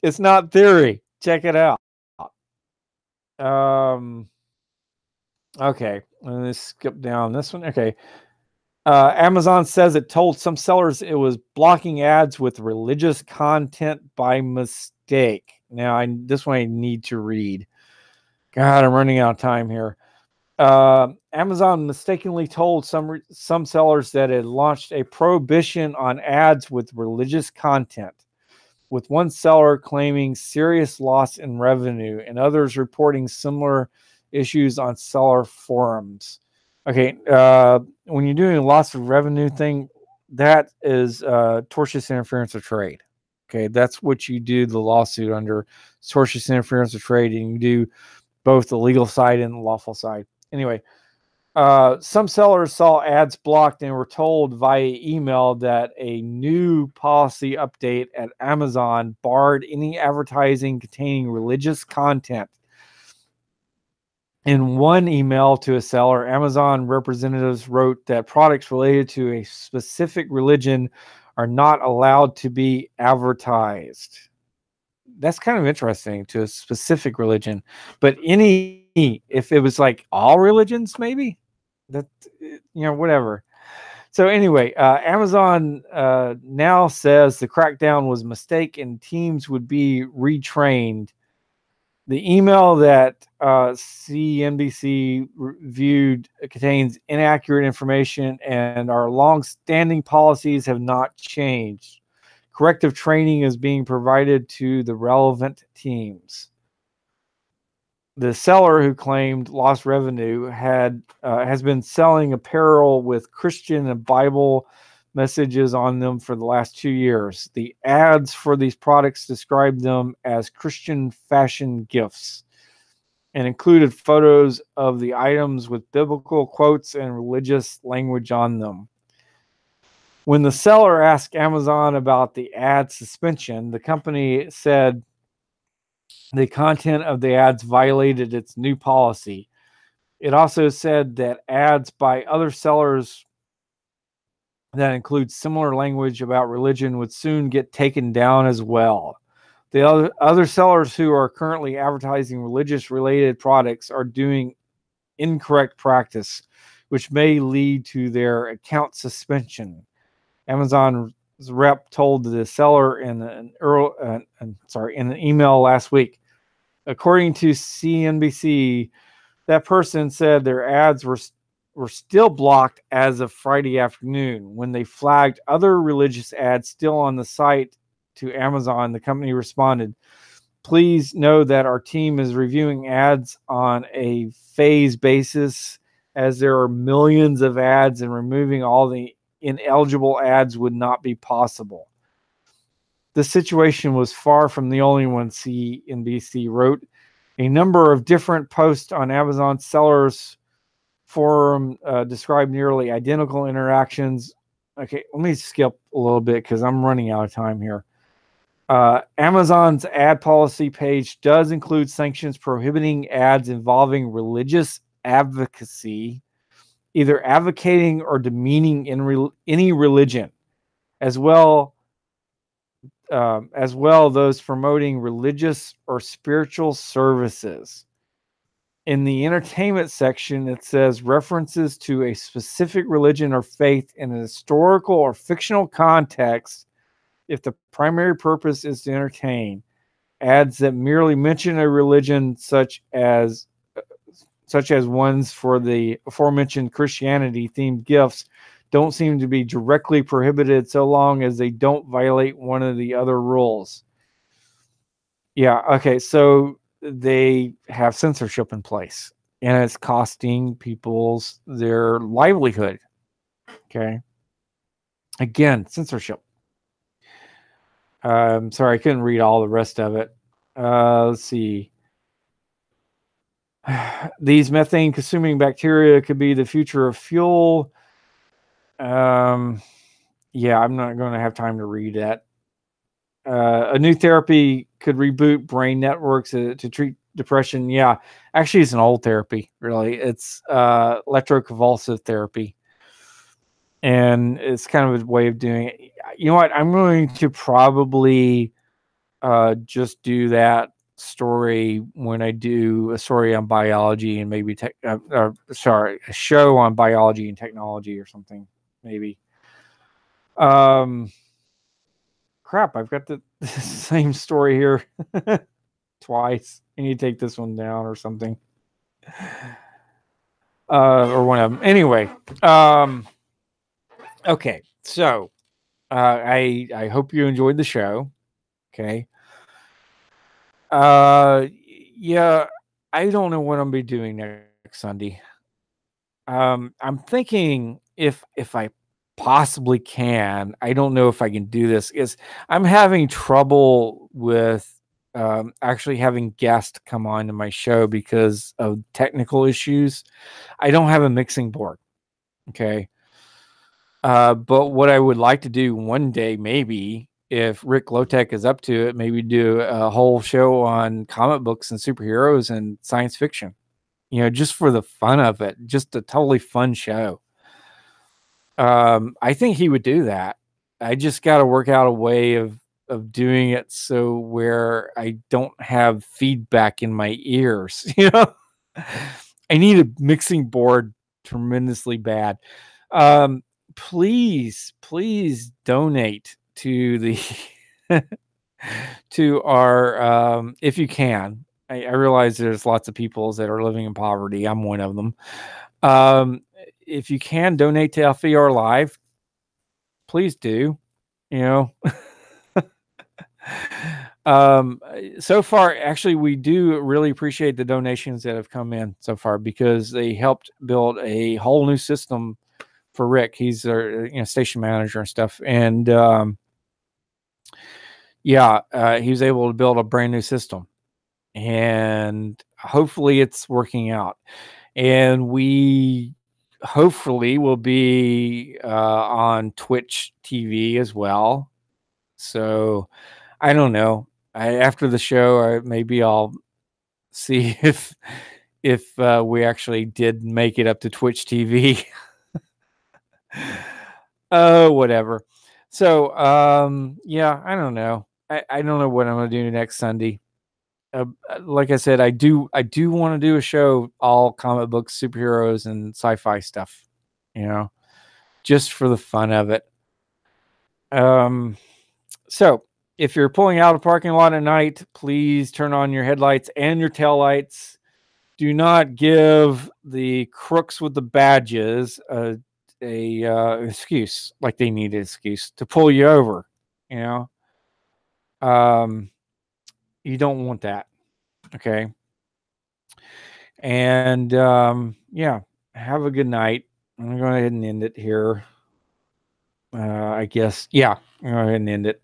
It's not theory. Check it out. Okay, let's skip down this one. Okay. Amazon says it told some sellers it was blocking ads with religious content by mistake. Now, this one I need to read. God, I'm running out of time here. Amazon mistakenly told some sellers that it launched a prohibition on ads with religious content, with one seller claiming serious loss in revenue and others reporting similar issues on seller forums. Okay, when you're doing a loss of revenue thing, that is tortious interference of trade. Okay, that's what you do the lawsuit under, tortious interference of trade, and you do both the legal side and the lawful side. Anyway, some sellers saw ads blocked and were told via email that a new policy update at Amazon barred any advertising containing religious content. In one email to a seller, Amazon representatives wrote that products related to a specific religion are not allowed to be advertised. That's kind of interesting, to a specific religion, but if it was like all religions, maybe that, whatever. So anyway, Amazon now says the crackdown was a mistake and teams would be retrained. The email that CNBC reviewed contains inaccurate information, and our long-standing policies have not changed. Corrective training is being provided to the relevant teams. The seller, who claimed lost revenue, has been selling apparel with Christian and Bible messages on them for the last 2 years. The ads for these products described them as Christian fashion gifts and included photos of the items with biblical quotes and religious language on them. When the seller asked Amazon about the ad suspension, the company said the content of the ads violated its new policy. It also said that ads by other sellers that include similar language about religion would soon get taken down as well. The other sellers who are currently advertising religious-related products are doing incorrect practice, which may lead to their account suspension. Amazon's rep told the seller in an email last week. According to CNBC, that person said their ads were still blocked as of Friday afternoon. When they flagged other religious ads still on the site to Amazon, the company responded, "Please know that our team is reviewing ads on a phase basis, as there are millions of ads and removing all the ineligible ads would not be possible." The situation was far from the only one, CNBC wrote. A number of different posts on Amazon sellers forum describe nearly identical interactions. Okay, let me skip a little bit because I'm running out of time here. Amazon's ad policy page does include sanctions prohibiting ads involving religious advocacy, either advocating or demeaning any religion, as well those promoting religious or spiritual services. In the entertainment section, it says references to a specific religion or faith in a historical or fictional context, if the primary purpose is to entertain. Ads that merely mention a religion, such as ones for the aforementioned Christianity-themed gifts, don't seem to be directly prohibited so long as they don't violate one of the other rules. Yeah, okay, so they have censorship in place, and it's costing people their livelihood. Okay. Again, censorship. Sorry, I couldn't read all the rest of it. Let's see. These methane consuming bacteria could be the future of fuel. Yeah, I'm not going to have time to read that. A new therapy could reboot brain networks to treat depression. Yeah, actually, it's an old therapy, really. It's electroconvulsive therapy. And it's kind of a way of doing it. You know what? I'm going to probably just do that story when I do a story on biology and maybe a show on biology and technology or something, maybe. Crap, I've got the same story here twice. I need to take this one down or something. Or one of them. Anyway, okay, so I hope you enjoyed the show. Okay. Yeah, I don't know what I'm gonna be doing next Sunday. I'm thinking if I possibly can, I don't know if I can do this, is I'm having trouble with actually having guests come on to my show because of technical issues. I don't have a mixing board. Okay. But what I would like to do one day, maybe if Rick Lotek is up to it, maybe do a whole show on comic books and superheroes and science fiction, just for the fun of it, just a totally fun show. I think he would do that. I just got to work out a way of doing it so where I don't have feedback in my ears. I need a mixing board tremendously bad. Please donate to the to our if you can. I realize there's lots of people that are living in poverty. I'm one of them. If you can donate to FER Live, please do. So far, actually, we do really appreciate the donations that have come in so far because they helped build a whole new system for Rick. He's our station manager and stuff, and he was able to build a brand new system, and hopefully it's working out. And we hopefully will be on Twitch TV as well. So I don't know. After the show, maybe I'll see if we actually did make it up to Twitch TV. Oh, whatever. So, I don't know. I don't know what I'm going to do next Sunday. Like I said, I do want to do a show all comic books, superheroes, and sci-fi stuff. Just for the fun of it. So if you're pulling out of a parking lot at night, please turn on your headlights and your taillights. Do not give the crooks with the badges a excuse, like they need an excuse to pull you over. You don't want that. Okay. And have a good night. I'm going to go ahead and end it here. I guess. Yeah, I'm going to go ahead and end it.